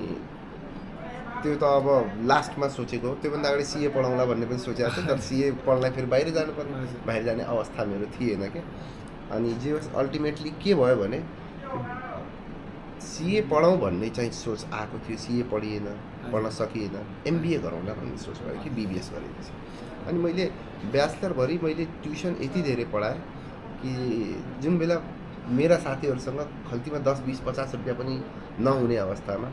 त्यो त अब लास्टमा सोचेको हो त्योभन्दा अगाडि सिए पढाउँला भन्ने पनि सोचेको थिएँ तर सिए पढ्नलाई फेरि बाहिर जानुपर्ने बाहिर जाने अवस्था मेरो थिएन क्या अनि जे होस् अल्टिमेटली के भयो भने सिए पढाउँ भन्ने चाहिँ सोच आएको थियो सिए पढिएन पढ्न सकिएन एमबिए गरौँला भन्ने सोच भयो कि बिबिएस गरेपछि अनि मैले ब्याचलरभरि मैले ट्युसन यति धेरै पढाएँ कि जुन बेला मेरा साथीहरूसँग खल्तीमा 10-20-50 रुपियाँ पनि नहुने अवस्थामा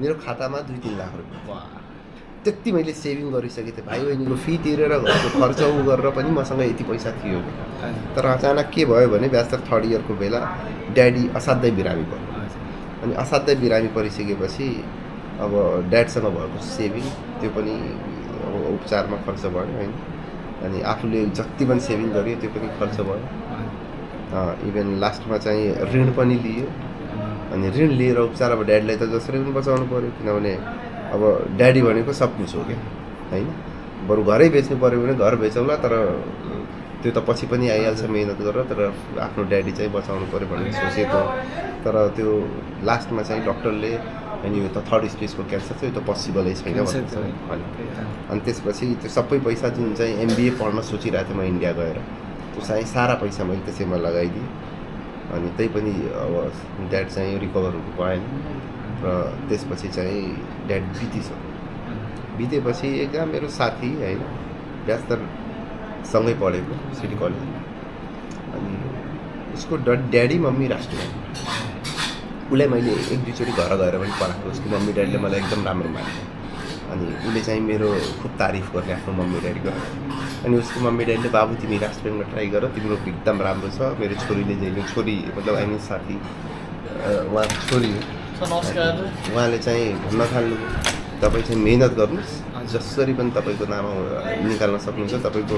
मेरो खातामा 2-3 लाख रुपियाँ त्यति मैले सेभिङ गरिसकेको थिएँ भाइ बहिनीको फी तिरेर घरको खर्च गरेर पनि मसँग यति पैसा थियो तर अचानक के भयो भने ब्याचलर 3rd इयरको बेला ड्याडी असाध्यै बिरामी पर्यो अनि असाध्यै बिरामी परिसकेपछि अब ड्याडसँग भएको सेभिङ त्यो पनि अब उपचारमा खर्च भयो होइन अनि आफूले जति पनि सेभिङ गर्यो त्यो पनि खर्च भयो इभन लास्टमा चाहिँ ऋण पनि लियो अनि ऋण लिएर उपचार अब ड्याडीलाई त जसरी पनि बचाउनु पऱ्यो किनभने अब ड्याडी भनेको सब कुछ हो क्या होइन बरु घरै बेच्नु पऱ्यो भने घर बेचौँला तर त्यो त पछि पनि आइहाल्छ मेहनत गरेर तर आफ्नो ड्याडी चाहिँ बचाउनु पऱ्यो भन्ने सोचेको तर त्यो लास्टमा चाहिँ डक्टरले अनि यो त 3rd स्टेजको क्यान्सर छ यो त पोसिबलै छैन भन्छ अनि त्यसपछि त्यो सबै पैसा जुन चाहिँ एमबिए पढ्न सोचिरहेको थिएँ म इन्डिया गएर त्यो चाहिँ सारा पैसा मैले त्यसैमा लगाइदिएँ अनि त्यही पनि अब ड्याड चाहिँ रिकभर हुनु भएन र त्यसपछि चाहिँ ड्याड बितेपछि एकजना मेरो साथी होइन ब्याचलर सँगै पढेको सिटी कलेज अनि उसको ड्याडी मम्मी राष्ट्र उसलाई मैले 1-2 चोटि घर गएर पनि पढाएको उसको मम्मी ड्याडीले मलाई एकदम राम्रो माने अनि उसले चाहिँ मेरो खुब तारिफ गर्ने आफ्नो मम्मी ड्याडीको अनि उसको मम्मी ड्याडीले बाबु तिमी राष्ट्र ब्याङ्कमा ट्राई गर तिम्रो एकदम राम्रो छ मेरो छोरीले जहिले छोरी मतलब आई मिन साथी उहाँको छोरी उहाँले चाहिँ भन्न थाल्नु तपाईँ चाहिँ मेहनत गर्नुहोस् जसरी पनि तपाईँको नाम निकाल्न सक्नुहुन्छ तपाईँको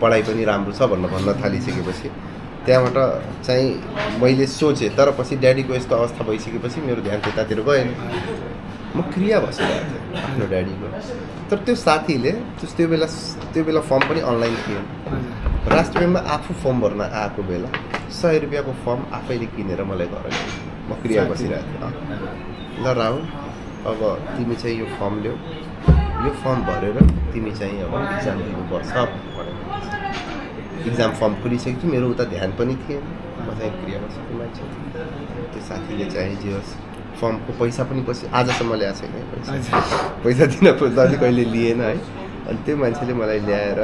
पढाइ पनि राम्रो छ भन्न थालिसकेपछि त्यहाँबाट चाहिँ मैले सोचेँ तर पछि ड्याडीको यस्तो अवस्था भइसकेपछि मेरो ध्यान त्यतातिर गएन म क्रिया बसिरहेको थिएँ आफ्नो ड्याडीको तर त्यो साथीले त्यो बेला फर्म पनि अनलाइन थियो राष्ट्र ब्याङ्कमा आफू फर्म भर्न आएको बेला 100 रुपियाँको फर्म आफैले किनेर मलाई घर म क्रिया बसिरहेको थिएँ ल राहुल अब तिमी चाहिँ यो फर्म ल्याऊ यो फर्म भरेर तिमी चाहिँ अब इक्जाम दिनुपर्छ इक्जाम फर्म खोलिसकेको थियो मेरो उता ध्यान पनि थिएन म चाहिँ क्रिया बसेको मान्छे त्यो साथीले चाहिँ जे होस् फर्मको पैसा पनि पछि आजसम्म ल्याएको छैन पैसा दिन खोज्दा पनि कहिले लिएन है अनि त्यो मान्छेले मलाई ल्याएर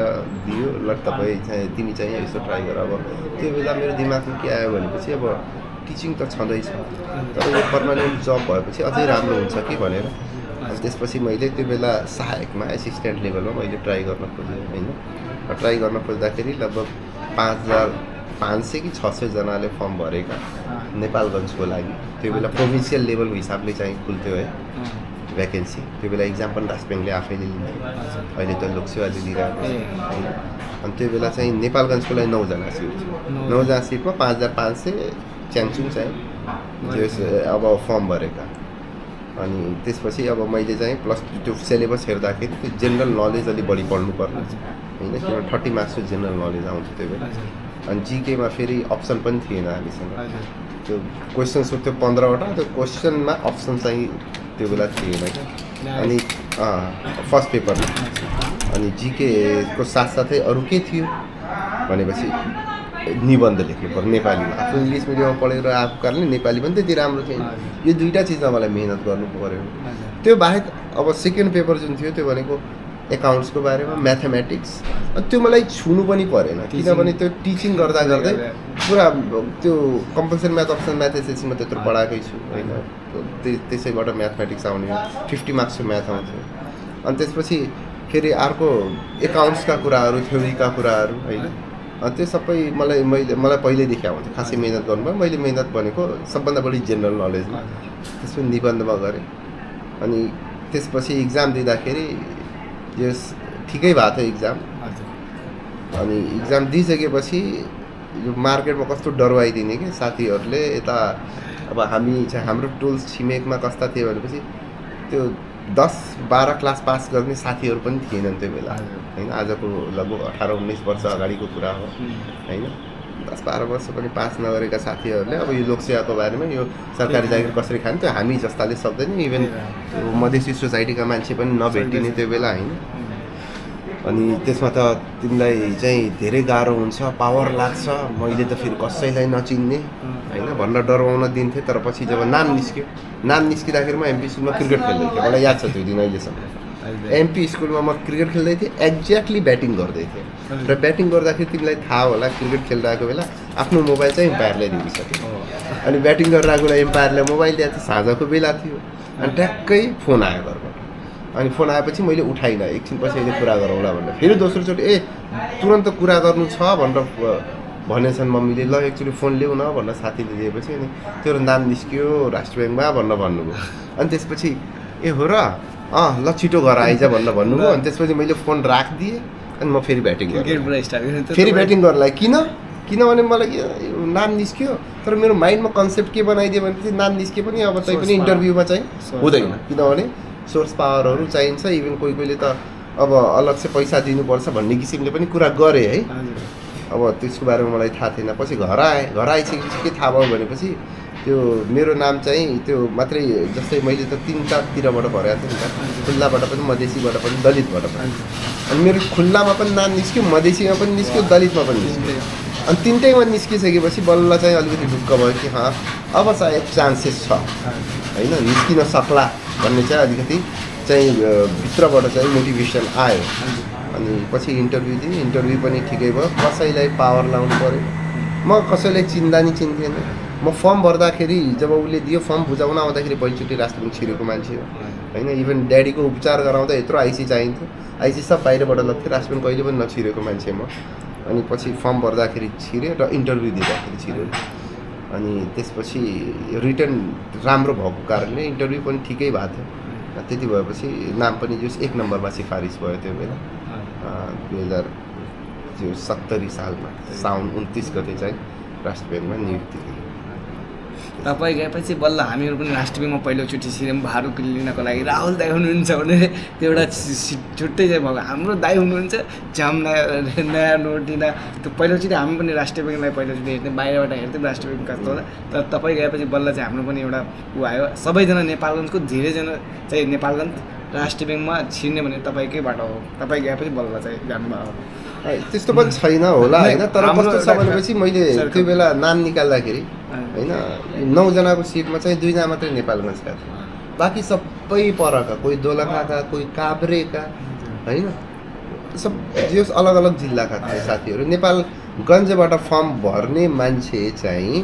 दियो ल तपाईँ चाहिँ तिमी चाहिँ यसो ट्राई गर अब त्यो बेला मेरो दिमागमा के आयो भनेपछि अब टिचिङ त छँदैछ तर यो पर्मानेन्ट जब भएपछि अझै राम्रो हुन्छ कि भनेर अनि त्यसपछि मैले त्यो बेला सहायकमा एसिस्टेन्ट लेभलमा मैले ट्राई गर्न खोजेँ होइन ट्राई गर्न खोज्दाखेरि लगभग 5500 कि 600 जनाले फर्म भरेका नेपालगञ्जको लागि त्यो बेला प्रोभिन्सियल लेभलको हिसाबले चाहिँ खुल्थ्यो है भ्याकेन्सी त्यो बेला इक्जाम पनि राष्ट्र ब्याङ्कले आफैले लिन्थ्यो अहिले त लोकसेवाले लिइरहेको होइन अनि त्यो बेला चाहिँ नेपालगञ्जको लागि 9 जना सिट थियो 9 जना सिटमा 5500 च्याङचुङ चाहिँ अब फर्म भरेका अनि त्यसपछि अब मैले चाहिँ प्लस त्यो सिलेबस हेर्दाखेरि त्यो जेनरल नलेज अलि बढी पढ्नु पर्ने होइन किनभने 30 मार्क्सको जेनरल नलेज आउँथ्यो त्यो बेला अनि जिकेमा फेरि अप्सन पनि थिएन हामीसँग त्यो क्वेसन सोध्थ्यो 15वटा त्यो क्वेसनमा अप्सन चाहिँ त्यो बेला थिएन क्या अनि फर्स्ट पेपरमा अनि जिकेको साथसाथै अरू के थियो भनेपछि निबन्ध लेख्नु पर्यो नेपालीमा। आफू इङ्ग्लिस मिडियममा पढेर आएको कारणले नेपाली पनि त्यति राम्रो थिएन। यो दुईवटा चिजमा मलाई मेहनत गर्नु पऱ्यो। त्यो बाहेक अब सेकेन्ड पेपर जुन थियो त्यो भनेको एकाउन्ट्सको बारेमा, म्याथमेटिक्स। त्यो मलाई छुनु पनि परेन किनभने त्यो टिचिङ गर्दा गर्दै पुरा त्यो कम्पलसरी म्याथ अप्सन म्याथ एसएससीमा त्यत्रो पढाएकै छु होइन। त्यसैबाट म्याथमेटिक्स आउने 50 मार्क्सको म्याथ आउँथ्यो। अनि त्यसपछि फेरि अर्को एकाउन्ट्सका कुराहरू, थ्योरीका कुराहरू होइन। त्यो सबै मलाई पहिल्यैदेखि आउँथ्यो। खासै मेहनत गर्नुभयो। मैले मेहनत भनेको सबभन्दा बढी जेनरल नलेजमा, त्यसपछि निबन्धमा गरेँ। अनि त्यसपछि इक्जाम दिँदाखेरि यो ठिकै भएको थियो इक्जाम। अनि इक्जाम दिइसकेपछि यो मार्केटमा कस्तो डरवाइदिने कि साथीहरूले यता। अब हामी चाहिँ हाम्रो टोल छिमेकमा कस्ता थियो भनेपछि त्यो 10-12 क्लास पास गर्ने साथीहरू पनि थिएनन् त्यो बेला होइन। आजको लगभग 18-19 वर्ष अगाडिको कुरा हो होइन। 10-12 वर्ष पनि पास नगरेका साथीहरूले अब यो लोकसेवाको बारेमा, यो सरकारी जागिर कसरी खाने त्यो हामी जस्ताले सक्दैन। इभन मधेसी सोसाइटीका मान्छे पनि नभेटिने त्यो बेला होइन। अनि त्यसमा त तिमीलाई चाहिँ धेरै गाह्रो हुन्छ, पावर लाग्छ, मैले त फेरि कसैलाई नचिन्ने होइन भनेर डराउन दिन्थेँ। तर पछि जब नाम निस्किँदाखेरि म एमपी स्कुलमा क्रिकेट खेल्दै थिएँ। मलाई याद छ त्यो दिन अहिलेसम्म। एमपी स्कुलमा म क्रिकेट खेल्दै थिएँ, एक्ज्याक्टली ब्याटिङ गर्दै थिएँ। र ब्याटिङ गर्दाखेरि तिमीलाई थाहा होला क्रिकेट खेलिरहेको बेला आफ्नो मोबाइल चाहिँ एम्पायरलाई दिइसक्यो। अनि ब्याटिङ गरिरहेको बेला एम्पायरलाई मोबाइल दिएको थियो, साँझको बेला थियो। अनि ट्याक्कै फोन आयो घरबाट। अनि फोन आएपछि मैले उठाइनँ, एकछिनपछि अहिले कुरा गरौँला भनेर। फेरि दोस्रोचोटि तुरन्त कुरा गर्नु छ भनेर भनेछन् मम्मीले। ल एकचोटि फोन ल्याउ न भनेर साथीले दिएपछि अनि तेरो नाम निस्क्यो राष्ट्र ब्याङ्कमा भनेर भन्नुभयो। अनि त्यसपछि हो र ल छिटो घर आइज भनेर भन्नुभयो। अनि त्यसपछि मैले फोन राखिदिएँ। अनि म फेरि ब्याटिङ गरेँ। फेरि ब्याटिङ गर्नलाई किनभने मलाई नाम निस्क्यो। तर मेरो माइन्डमा कन्सेप्ट के बनाइदियो भनेपछि नाम निस्के पनि अब तै पनि इन्टरभ्यूमा चाहिँ हुँदैन किनभने सोर्स पावरहरू चाहिन्छ। इभन कोहीले त अब अलग से पैसा दिनुपर्छ भन्ने किसिमले पनि कुरा गरे है। अब त्यसको बारेमा मलाई थाहा थिएन। पछि घर आइसकेपछि के थाहा भयो भनेपछि त्यो मेरो नाम चाहिँ त्यो मात्रै जस्तै मैले त 3-4तिरबाट भरेको थिएँ नि त। खुल्लाबाट पनि, मधेसीबाट पनि, दलितबाट पनि। अनि मेरो खुल्लामा पनि नाम निस्क्यो, मधेसीमा पनि निस्क्यो, दलितमा पनि निस्क्यो। अनि तिनटैमा निस्किसकेपछि बल्ल चाहिँ अलिकति ढुक्क भयो कि अब सायद चान्सेस छ होइन, निस्किन सक्ला भन्ने चाहिँ अलिकति चाहिँ भित्रबाट चाहिँ मोटिभेसन आयो। अनि पछि इन्टरभ्यू दिएँ। इन्टरभ्यू पनि ठिकै भयो। कसैलाई पावर लाउनु पऱ्यो। म कसैलाई चिन्थेन। म फर्म भर्दाखेरि जब उसले दियो फर्म बुझाउन आउँदाखेरि पहिलोचोटि राष्ट्रपति छिरेको मान्छे हो होइन। इभन ड्याडीको उपचार गराउँदा यत्रो आइसी चाहिन्थ्यो। आइसी सब बाहिरबाट लाग्थ्यो। राष्ट्रपति कहिले पनि नछिरेको मान्छे म। अनि पछि फर्म भर्दाखेरि छिरेँ र इन्टरभ्यू दिँदाखेरि छिरेँ। अनि त्यसपछि रिटर्न राम्रो भएको कारणले इन्टरभ्यू पनि ठिकै भएको थियो। त्यति भएपछि नाम पनि जो 1 नम्बरमा सिफारिस भयो त्यो बेला 2070 सालमा साउन 29 गते चाहिँ राष्ट्र ब्याङ्कमा नियुक्ति दियो। तपाईँ गएपछि बल्ल हामीहरू पनि राष्ट्र ब्याङ्कमा पहिलोचोटि छिर्यौँ भारूक लिनको लागि। राहुल दाई हुनुहुन्छ भने त्यो एउटा छुट्टै चाहिँ भएको। हाम्रो दाई हुनुहुन्छ जाम्ना नयाँ नोट दिँदा त्यो पहिलोचोटि हामी पनि राष्ट्र ब्याङ्कलाई पहिलोचोटि हेर्थ्यौँ, बाहिरबाट हेर्थ्यौँ राष्ट्र ब्याङ्क कस्तो होला। तर तपाईँ गएपछि बल्ल चाहिँ हाम्रो पनि एउटा आयो। सबैजना नेपालगञ्जको धेरैजना चाहिँ नेपालगञ्ज राष्ट्र ब्याङ्कमा छिर्ने भने तपाईँकैबाट हो। तपाईँ गएपछि बल्ल चाहिँ जानुभयो। त्यस्तो पनि छैन होला होइन। तर कस्तो छ भनेपछि मैले त्यो बेला नाम निकाल्दाखेरि होइन 9 जनाको सिटमा चाहिँ 2 जना मात्रै नेपालगञ्जका थिए। बाँकी सबै परका, कोही दोलखाका, कोही काभ्रेका होइन। सब जो अलग अलग जिल्लाका थिए साथीहरू। नेपालगञ्जबाट फर्म भर्ने मान्छे चाहिँ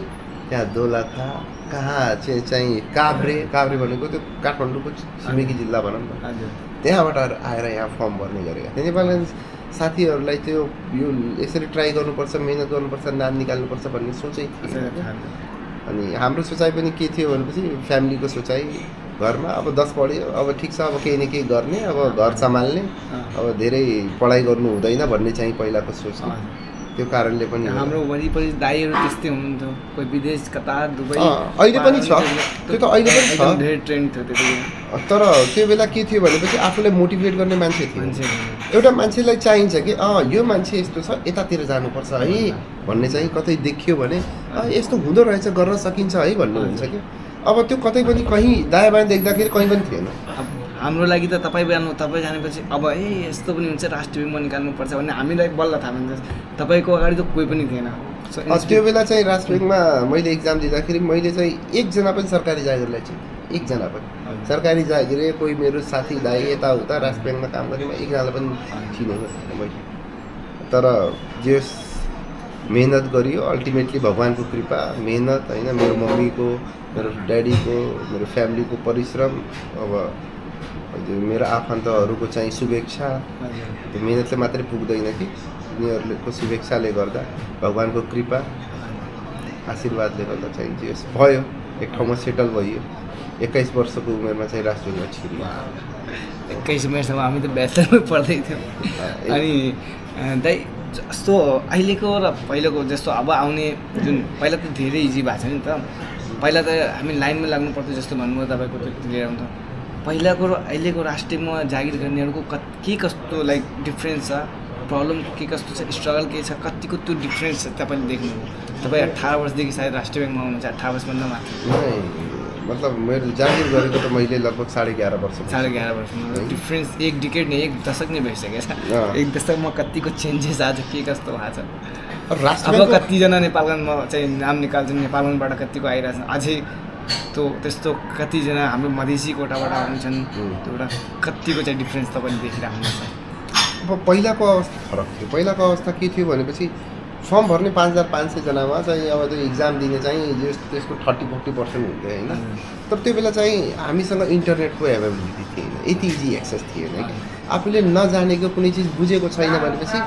त्यहाँ दोलखा कहाँ चाहिँ काभ्रे भनेको त्यो काठमाडौँको छिमेकी जिल्ला भनौँ न, त्यहाँबाट आएर यहाँ फर्म भर्ने गरेका थिए। नेपालगञ्ज साथीहरूलाई त्यो यो यसरी ट्राई गर्नुपर्छ, मेहनत गर्नुपर्छ, नाम निकाल्नुपर्छ भन्ने सोचै थिएन। अनि हाम्रो सोचाइ पनि के थियो भनेपछि फ्यामिलीको सोचाइ घरमा अब 10 पढ्यो, अब ठिक छ, अब केही न केही गर्ने, अब घर सम्हाल्ने, अब धेरै पढाइ गर्नु हुँदैन भन्ने चाहिँ पहिलाको सोच थियो। त्यो कारणले पनि हाम्रो वरिपरि दाइहरू त्यस्तै हुनुहुन्थ्यो, कोही विदेश कता दुबई अहिले पनि छ। त्यो त अहिले पनि छ, धेरै ट्रेन्ड थियो त्यो। तर त्यो बेला के थियो भनेपछि आफूलाई मोटिभेट गर्ने मान्छे थियो। एउटा मान्छेलाई चाहिन्छ कि यो मान्छे यस्तो छ, यतातिर जानुपर्छ है भन्ने चाहिँ कतै देखियो भने यस्तो हुँदो रहेछ, गर्न सकिन्छ है भन्ने हुन्छ कि। अब त्यो कतै पनि कहीँ दायाँ बायाँ देख्दाखेरि कहीँ पनि थिएन। हाम्रो लागि त तपाईँ जानेपछि अब यस्तो पनि हुन्छ राष्ट्रिय बेङ्कमा निकाल्नुपर्छ भन्ने हामीलाई बल्ल थाहा हुन्छ। तपाईँको अगाडि त कोही पनि थिएन। त्यो बेला चाहिँ राष्ट्र ब्याङ्कमा मैले इक्जाम दिँदाखेरि मैले चाहिँ एकजना पनि सरकारी जागिरलाई चाहिँ एकजना पनि सरकारी जागिर कोही मेरो साथी दाइ यताउता राष्ट्र ब्याङ्कमा काम गरेँ म एकजनालाई पनि चिनेको थिएन मैले। तर जे मेहनत गरियो अल्टिमेटली भगवान्को कृपा मेहनत होइन, मेरो मम्मीको मेरो ड्याडीको मेरो फ्यामिलीको परिश्रम, अब मेरो आफन्तहरूको चाहिँ शुभेच्छा, त्यो मेहनतले मात्रै पुग्दैन कि उनीहरूको शुभेच्छाले गर्दा भगवान्को कृपा आशीर्वादले गर्दा चाहिँ जे भयो एक ठाउँमा सेटल भइयो। 21 वर्षको उमेरमा चाहिँ राष्ट्रियमा छिर्यो। 21 उमेरसम्म हामी त ब्याचलरमै पढ्दै थियौँ। अनि दाइ जस्तो अहिलेको र पहिलाको जस्तो अब आउने जुन पहिला त धेरै इजी भएको छ नि त। पहिला त हामी लाइनमा लाग्नु पर्थ्यो जस्तो भन्नुभयो तपाईँको त्यो क्लियर हुन्छ। पहिलाको र अहिलेको राष्ट्रियमा जागिर गर्नेहरूको के कस्तो लाइक डिफ्रेन्स छ, प्रब्लम के कस्तो छ, स्ट्रगल के छ, कतिको त्यो डिफ्रेन्स छ तपाईँले देख्नुभयो? तपाईँ 18 वर्षदेखि सायद राष्ट्रिय ब्याङ्कमा हुनुहुन्छ, 18 वर्षभन्दा माथि। मतलब मेरो जागिर गरेको त मैले लगभग 11.5 वर्ष। 11.5 वर्ष डिफ्रेन्स एक डिकेड नै, एक दशक नै भइसकेको छ। एक दशकमा कतिको चेन्जेस आज के कस्तो भएको छ। अब कतिजना नेपालगञ्जमा चाहिँ नाम निकाल्छन्, नेपालगञ्जबाट कतिको आइरहेछ अझै त्यो त्यस्तो कतिजना हाम्रो मधेसी कोटाबाट आउँछन्, त्यो एउटा कतिको चाहिँ डिफ्रेन्स तपाईँले देखिराख्नुहुन्छ? अब पहिलाको अवस्था फरक थियो। पहिलाको अवस्था के थियो भनेपछि फर्म भर्ने 5500 जनामा चाहिँ अब त्यो इक्जाम दिने चाहिँ त्यसको 30-40% हुन्थ्यो होइन। तर त्यो बेला चाहिँ हामीसँग इन्टरनेटको एभाइलेबिलिटी थिएन, यति इजी एक्सेस थिएन कि आफूले नजानेको कुनै चिज बुझेको छैन भनेपछि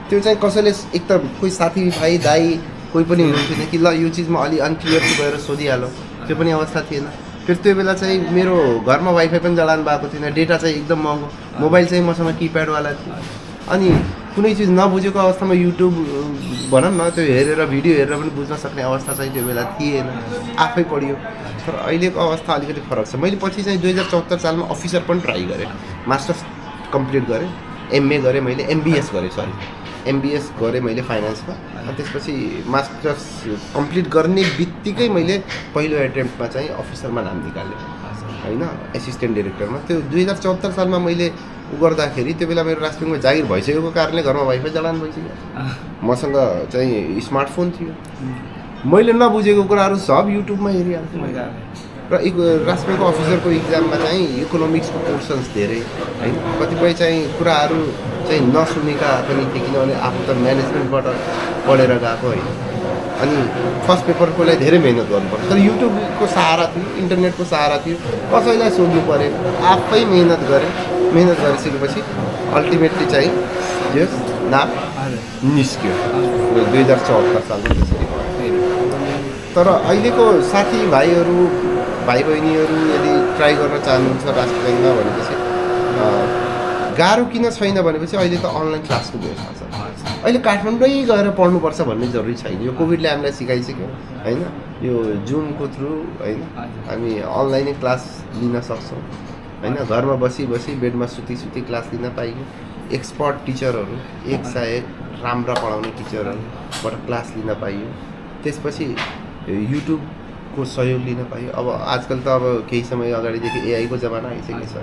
त्यो चाहिँ कसैले एक त कोही साथी भाइ दाइ कोही पनि हुनुहुन्थेन कि ल यो चिजमा अलि अनक्लियर गएर सोधिहाल्यो, त्यो पनि अवस्था थिएन। फेरि त्यो बेला चाहिँ मेरो घरमा वाइफाई पनि जडान भएको थिएन, डेटा चाहिँ एकदम महँगो, मोबाइल चाहिँ मसँग किप्याडवाला थियो। अनि कुनै चिज नबुझेको अवस्थामा युट्युब भनौँ न त्यो हेरेर भिडियो हेरेर पनि बुझ्न सक्ने अवस्था चाहिँ त्यो बेला थिएन, आफै पढियो। तर अहिलेको अवस्था अलिकति फरक छ। मैले पछि चाहिँ 2074 सालमा अफिसर पनि ट्राई गरेँ, मास्टर्स कम्प्लिट गरेँ, एमए गरेँ, मैले एमबिएस गरेँ, एमबिएस गरेँ मैले फाइनेन्समा। अनि त्यसपछि मास्टर्स कम्प्लिट गर्ने बित्तिकै मैले पहिलो एटेम्प्टमा चाहिँ अफिसरमा नाम निकालेँ होइन, एसिस्टेन्ट डिरेक्टरमा। त्यो 2074 सालमा मैले गर्दाखेरि त्यो बेला मेरो राष्ट्र ब्याङ्कमा जागिर भइसकेको कारणले घरमा वाइफाई जडान भइसक्यो, मसँग चाहिँ स्मार्टफोन थियो, मैले नबुझेको कुराहरू सब युट्युबमा हेरिहाल्थेँ र राष्ट्र ब्याङ्कको अफिसरको इक्जाममा चाहिँ इकोनोमिक्सको पोर्सन्स धेरै होइन, कतिपय चाहिँ कुराहरू चाहिँ नसुनेका पनि थिए किनभने आफू त म्यानेजमेन्टबाट पढेर गएको होइन। अनि फर्स्ट पेपरको लागि धेरै मेहनत गर्नुपर्छ, तर युट्युबको सहारा थियो, इन्टरनेटको सहारा थियो, कसैलाई सोध्नु पऱ्यो, आफै मेहनत गरिसकेपछि अल्टिमेटली चाहिँ यस नाम निस्क्यो 2074 सालमा त्यसरी। तर अहिलेको साथीभाइहरू भाइ बहिनीहरू यदि ट्राई गर्न चाहनुहुन्छ राष्ट्र ब्याङ्कमा भनेपछि गाह्रो किन छैन भनेपछि अहिले त अनलाइन क्लासको व्यवस्था छ। अहिले काठमाडौँ गएर पढ्नुपर्छ भन्ने जरुरी छैन, यो कोभिडले हामीलाई सिकाइसक्यो होइन। यो जुमको थ्रु होइन हामी अनलाइनै क्लास लिन सक्छौँ होइन, घरमा बसी बेडमा सुती क्लास लिन पाइयो। एक्सपर्ट टिचरहरू एक सहायक राम्रा पढाउने टिचरहरूबाट क्लास लिन पाइयो। त्यसपछि युट्युबको सहयोग लिन पाइयो। अब आजकल त अब केही समय अगाडिदेखि एआईको जमाना आइसकेको छ।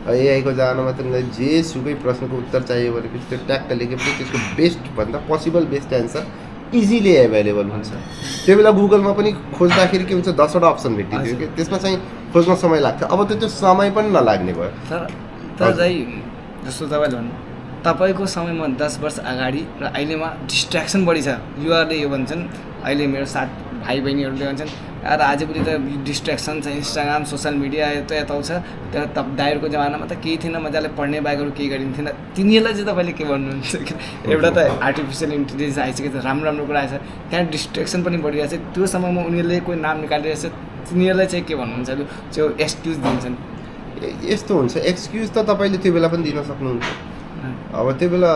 एआईको जमानामा त जेसुकै प्रश्नको उत्तर चाहियो भनेपछि त्यो ट्याक्क लेखेपछि त्यसको बेस्टभन्दा possible best answer easily available हुन्छ। त्यो बेला गुगलमा पनि खोज्दाखेरि के हुन्छ 10वटा अप्सन भेटिन्थ्यो कि त्यसमा चाहिँ खोज्न समय लाग्थ्यो, अब त त्यो समय पनि नलाग्ने भयो। तर चाहिँ जस्तो तपाईँले भन्नु तपाईँको समयमा 10 वर्ष अगाडि र अहिलेमा डिस्ट्र्याक्सन बढी छ। युवाले यो भन्छन्, अहिले मेरो साथ भाइ बहिनीहरूले भन्छन् यार आजभोलि त डिस्ट्र्याक्सन छ, इन्स्टाग्राम सोसियल मिडिया यता छ, त्यहाँ दाइहरूको जमानामा त केही थिएन, मजाले पढ्ने बाहेकहरू केही गरिन्थेन। तिनीहरूलाई चाहिँ तपाईँले के भन्नुहुन्छ? एउटा त आर्टिफिसियल इन्टेलिजेन्स आइसकेको छ, राम्रो कुरा आएछ, त्यहाँ डिस्ट्र्याक्सन पनि बढिरहेछ। त्यो समयमा उनीहरूले कोही नाम निकालिरहेछ, तिनीहरूलाई चाहिँ के भन्नुहुन्छ? त्यो एक्सक्युज दिन्छन्। यस्तो हुन्छ, एक्सक्युज त तपाईँले त्यो बेला पनि दिन सक्नुहुन्छ। अब त्यो बेला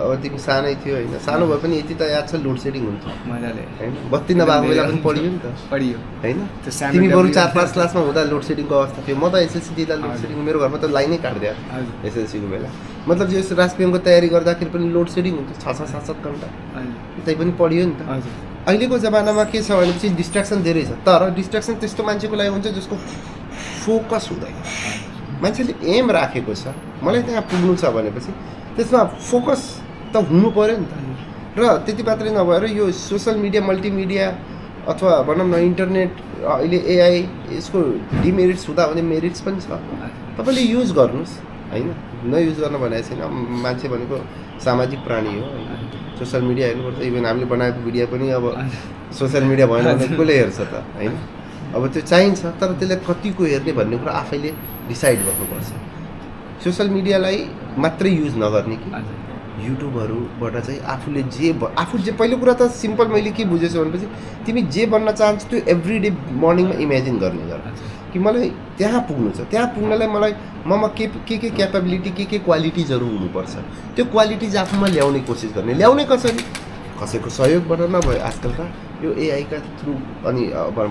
अब तिमी सानै थियो होइन, सानो भए पनि यति त याद छ लोड सेडिङ हुन्छ मजाले होइन, बत्ती नभएको बेला पनि पढियो नि त, पढियो होइन। तिमी बरु 4-5 क्लासमा हुँदा लोड सेडिङको अवस्था थियो, म त एसएलसी दिँदा लोड सेडिङ, मेरो घरमा त लाइनै काट्दियो एसएलसीको बेला। मतलब जो राष्ट्र ब्याङ्कको तयारी गर्दाखेरि पनि लोड सेडिङ हुन्छ 6-7 घन्टा, त्यही पनि पढियो नि त। अहिलेको जमानामा के छ भनेपछि डिस्ट्र्याक्सन धेरै छ, तर डिस्ट्र्याक्सन त्यस्तो मान्छेको लागि हुन्छ जसको फोकस हुँदैन। मान्छेले एम राखेको छ मलाई त्यहाँ पुग्नु छ भनेपछि त्यसमा फोकस त हुनु पऱ्यो नि त। र त्यति मात्रै नभएर यो सोसल मिडिया मल्टिमिडिया अथवा भनौँ न इन्टरनेट अहिले एआई यसको डिमेरिट्स हुँदा भने मेरिट्स पनि छ। तपाईँले युज गर्नुहोस् होइन, नयुज गर्न भनेको छैन। मान्छे भनेको सामाजिक प्राणी हो होइन, सोसल मिडिया हेर्नुपर्छ। इभन हामीले बनाएको भिडियो पनि अब सोसल मिडिया भएन भने कसले हेर्छ त होइन। अब त्यो चाहिन्छ, तर त्यसलाई कतिको हेर्ने भन्ने कुरा आफैले डिसाइड गर्नुपर्छ। सोसल मिडियालाई मात्रै युज नगर्ने कि युट्युबहरूबाट चाहिँ आफू जे पहिलो कुरा त सिम्पल मैले के बुझेछु भनेपछि तिमी जे बन्न चाहन्छौ त्यो एभ्री डे मर्निङमा इमेजिन गर्ने गर कि मलाई त्यहाँ पुग्नु छ। त्यहाँ पुग्नलाई मलाई ममा के क्यापेबिलिटी के क्वालिटिजहरू हुनुपर्छ, त्यो क्वालिटिज आफूमा ल्याउने कोसिस गर्ने। ल्याउने कसरी? कसैको सहयोगबाट नभए आजकलका यो एआईका थ्रु अनि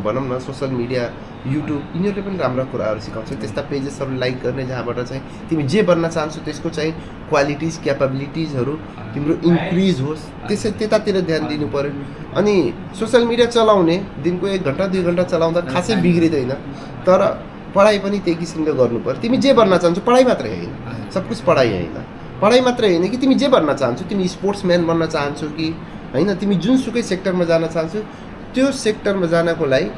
भनौँ न सोसल मिडिया युट्युब यिनीहरूले पनि राम्रा कुराहरू सिकाउँछ। त्यस्ता पेजेसहरू लाइक गर्ने जहाँबाट चाहिँ तिमी जे बन्न चाहन्छौ त्यसको चाहिँ क्वालिटिज क्यापेबिलिटिजहरू तिम्रो इन्क्रिज होस्, त्यतातिर ध्यान दिनु पऱ्यो। अनि सोसल मिडिया चलाउने दिनको 1 घन्टा 2 घन्टा चलाउँदा खासै बिग्रिँदैन, तर पढाइ पनि त्यही किसिमले गर्नु पऱ्यो। तिमी जे बन्न चाहन्छौ पढाइ मात्रै होइन, सब कुछ पढाइ होइन। पढाइ मात्रै होइन कि तिमी जे बन्न चाहन्छौ, तिमी स्पोर्ट्सम्यान बन्न चाहन्छौ कि होइन, तिमी जुनसुकै सेक्टरमा जान चाहन्छौ त्यो सेक्टरमा जानको लागि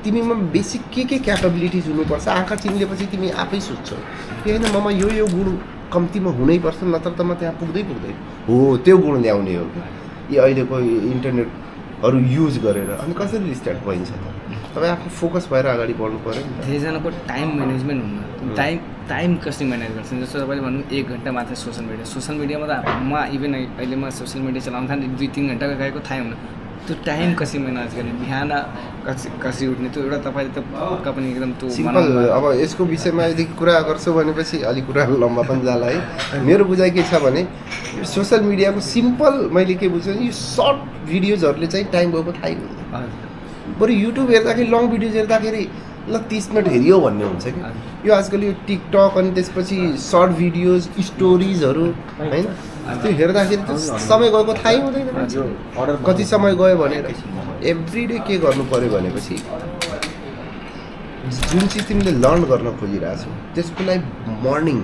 तिमीमा बेसिक के क्यापेबिलिटिज हुनुपर्छ। आँखा चिम्लेपछि तिमी आफै सोध्छौ कि होइन ममा यो गुण कम्तीमा हुनैपर्छ, नत्र त म त्यहाँ पुग्दैन हो। त्यो गुण ल्याउने हो कि यो अहिलेको इन्टरनेटहरू युज गरेर। अनि कसरी स्टार्ट भइन्छ त? तपाईँ आफ्नो फोकस भएर अगाडि बढ्नु पऱ्यो नि। धेरैजनाको टाइम म्यानेजमेन्ट हुन्न। टाइम कसरी म्यानेज गर्छ? जस्तो तपाईँले भन्नु 1 घन्टा मात्रै सोसल मिडियामा त म इभन अहिले म सोसल मिडिया चलाउन थालेँ 2-3 घन्टा गएको थाहै हुन्न। त्यो टाइम कसरी म्यानेज गर्ने, बिहान कसरी उठ्ने, त्यो एउटा तपाईँले त पक्का पनि एकदम त्यो सिम्पल। अब यसको विषयमा यदि कुरा गर्छु भनेपछि अलिक कुरा लम्बा पनि जाला है। मेरो बुझाइ के छ भने यो सोसल मिडियाको सिम्पल मैले के बुझ्छु यो सर्ट भिडियोजहरूले चाहिँ टाइम गएको थाहै हुँदैन। बरु युट्युब हेर्दाखेरि लङ भिडियोज हेर्दाखेरि ल 30 मिनट हेरियो भन्ने हुन्छ कि यो आजकल यो टिकटक अनि त्यसपछि सर्ट भिडियोज स्टोरिजहरू होइन, त्यो हेर्दाखेरि त समय गएको थाहै हुँदैन। कति समय गयो भनेर एभ्री डे के गर्नु पऱ्यो भनेपछि जुन चिज तिमीले लर्न गर्न खोजिरहेछौ त्यसको लागि मर्निङ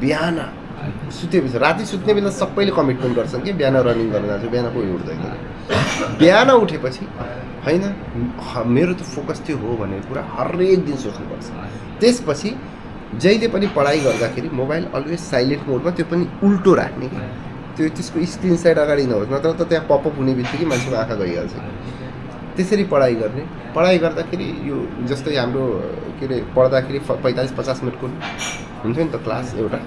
बिहान सुतेपछि, राति सुत्ने बेला सबैले कमिटमेन्ट गर्छन् कि बिहान रनिङ गर्न जान्छु, बिहान कोही उठ्दैन। बिहान उठेपछि होइन मेरो त फोकस त्यो हो भन्ने कुरा हरेक दिन सोच्नुपर्छ। त्यसपछि जहिले पनि पढाइ गर्दाखेरि मोबाइल अलवेज साइलेन्ट मोडमा, त्यो पनि उल्टो राख्ने कि त्यसको स्क्रिन साइड अगाडि नहोस्, नत्र त त्यहाँ पपअप हुने बित्तिकै मान्छेको आँखा गइहाल्छ। त्यसरी पढाइ गर्ने। पढाइ गर्दाखेरि यो जस्तै हाम्रो के अरे पढ्दाखेरि 45-50 मिनटको हुन्थ्यो नि त क्लास एउटा,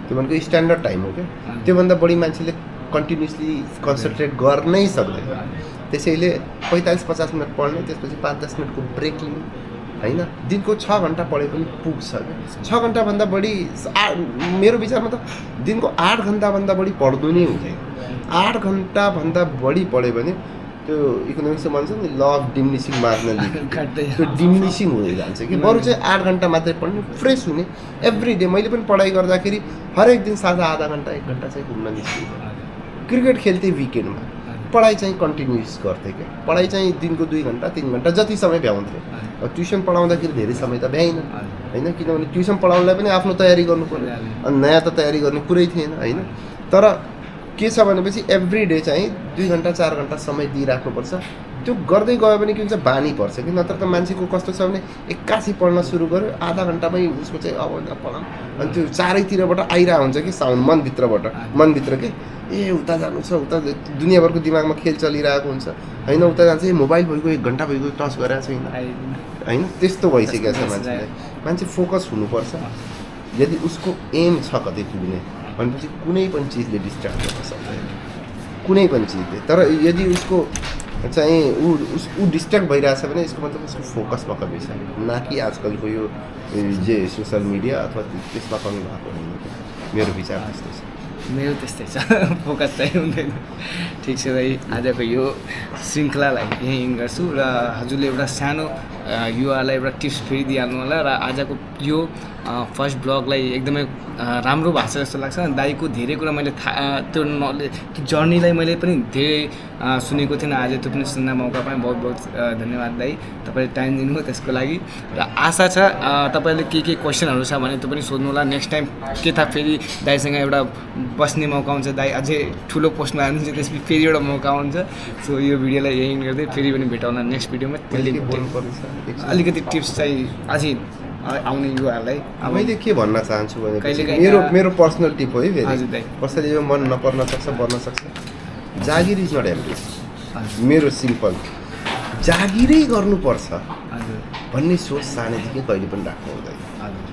त्यो भनेको स्ट्यान्डर्ड टाइम हो क्या। त्योभन्दा बढी मान्छेले कन्टिन्युसली कन्सन्ट्रेट गर्नै सक्दैन। त्यसैले 45-50 मिनट पढ्ने, त्यसपछि 5-10 मिनटको ब्रेक लिने होइन। दिनको 6 घन्टा पढे पनि पुग्छ क्या। 6 घन्टाभन्दा बढी मेरो विचारमा त दिनको 8 घन्टाभन्दा बढी पढ्नु नै हुँदैन। 8 घन्टाभन्दा बढी पढ्यो भने त्यो इकोनोमिक्समा भन्छ नि ल अफ डिमिनिसिङ मार्जिनलिटी, त्यो डिमिनिसिङ हुँदै जान्छ कि। बरु चाहिँ 8 घन्टा मात्रै पढ्ने, फ्रेस हुने एभ्री डे। मैले पनि पढाइ गर्दाखेरि हरेक दिन साझा आधा घन्टा 1 घन्टा चाहिँ घुम्न निस्किन्थेँ। क्रिकेट खेल्थेँ विकेन्डमा, पढाइ चाहिँ कन्टिन्युस गर्थेँ क्या। पढाइ चाहिँ दिनको 2 घन्टा 3 घन्टा जति समय भ्याउँथेँ। ट्युसन पढाउँदाखेरि धेरै समय त भ्याइनँ होइन, किनभने ट्युसन पढाउनलाई पनि आफ्नो तयारी गर्नु पऱ्यो, अनि नयाँ त तयारी गर्ने कुरै थिएन होइन। तर के छ भनेपछि एभ्री डे चाहिँ 2 घन्टा 4 घन्टा समय दिइराख्नुपर्छ। त्यो गर्दै गयो भने के हुन्छ बानी पर्छ कि। नत्र त मान्छेको कस्तो छ भने एक्कासी पढ्न सुरु गर्यो, आधा घन्टामै उसको चाहिँ अब पढाउँ अनि त्यो चारैतिरबाट आइरहेको हुन्छ कि साउन्ड मनभित्र के ए उता जानु छ, उता दुनियाँभरको दिमागमा खेल चलिरहेको हुन्छ होइन। उता जान्छ मोबाइल भइगयो 1 घन्टा भइगयो टच गरेको छैन होइन। त्यस्तो भइसकेको छ मान्छेलाई। मान्छे फोकस हुनुपर्छ। यदि उसको एम छ कतै पुग्ने भनेपछि कुनै पनि चिजले डिस्ट्र्याक्ट गर्न सक्दैन, कुनै पनि चिजले। तर यदि उसको चाहिँ ऊ डिस्ट्र्याक्ट भइरहेछ भने यसको मतलब उसको फोकसमा कमी छ, न कि आजकलको यो जे सोसल मिडिया अथवा त्यसमा कमी भएको होइन। मेरो विचार त्यस्तो छ। मेरो त्यस्तै छ, फोकस चाहिँ हुँदैन। ठिक छ भाइ, आजको यो श्रृङ्खलालाई यहीँ इन गर्छु र हजुरले एउटा सानो युवाहरूलाई एउटा टिप्स फेरि दिइहाल्नु होला र आजको यो फर्स्ट ब्लगलाई एकदमै राम्रो भएको छ जस्तो लाग्छ। दाइको धेरै कुरा मैले त्यो जर्नीलाई मैले पनि धेरै सुनेको थिएन, आज त्यो पनि सुन्न मौका पाएँ। बहुत बहुत धन्यवाद दाइ, तपाईँले टाइम दिनुभयो त्यसको लागि। र आशा छ तपाईँले के क्वेसनहरू छ भने त्यो पनि सोध्नु होला। नेक्स्ट टाइम के थाहा फेरि दाइसँग एउटा बस्ने मौका हुन्छ, दाइ अझै ठुलो पोस्टमा हाल्नुहुन्छ, त्यसपछि फेरि एउटा मौका हुन्छ। सो यो भिडियोलाई यही गर्दै फेरि पनि भेटाउँला नेक्स्ट भिडियोमा। अलिकति टिप्स चाहिँ अझै आउने युवाहरूलाई मैले के भन्न चाहन्छु भने कहिलेकाहीँ मेरो पर्सनल टिप हो है फेरि। हजुर दाइ। कसैले यो मन नपर्न सक्छ, बन्न सक्छ। जागिर इज नट एभ्री, मेरो सिम्पल जागिरै गर्नुपर्छ हजुर भन्ने सोच सानैदेखि कहिले पनि राख्नु हुँदैन। हजुर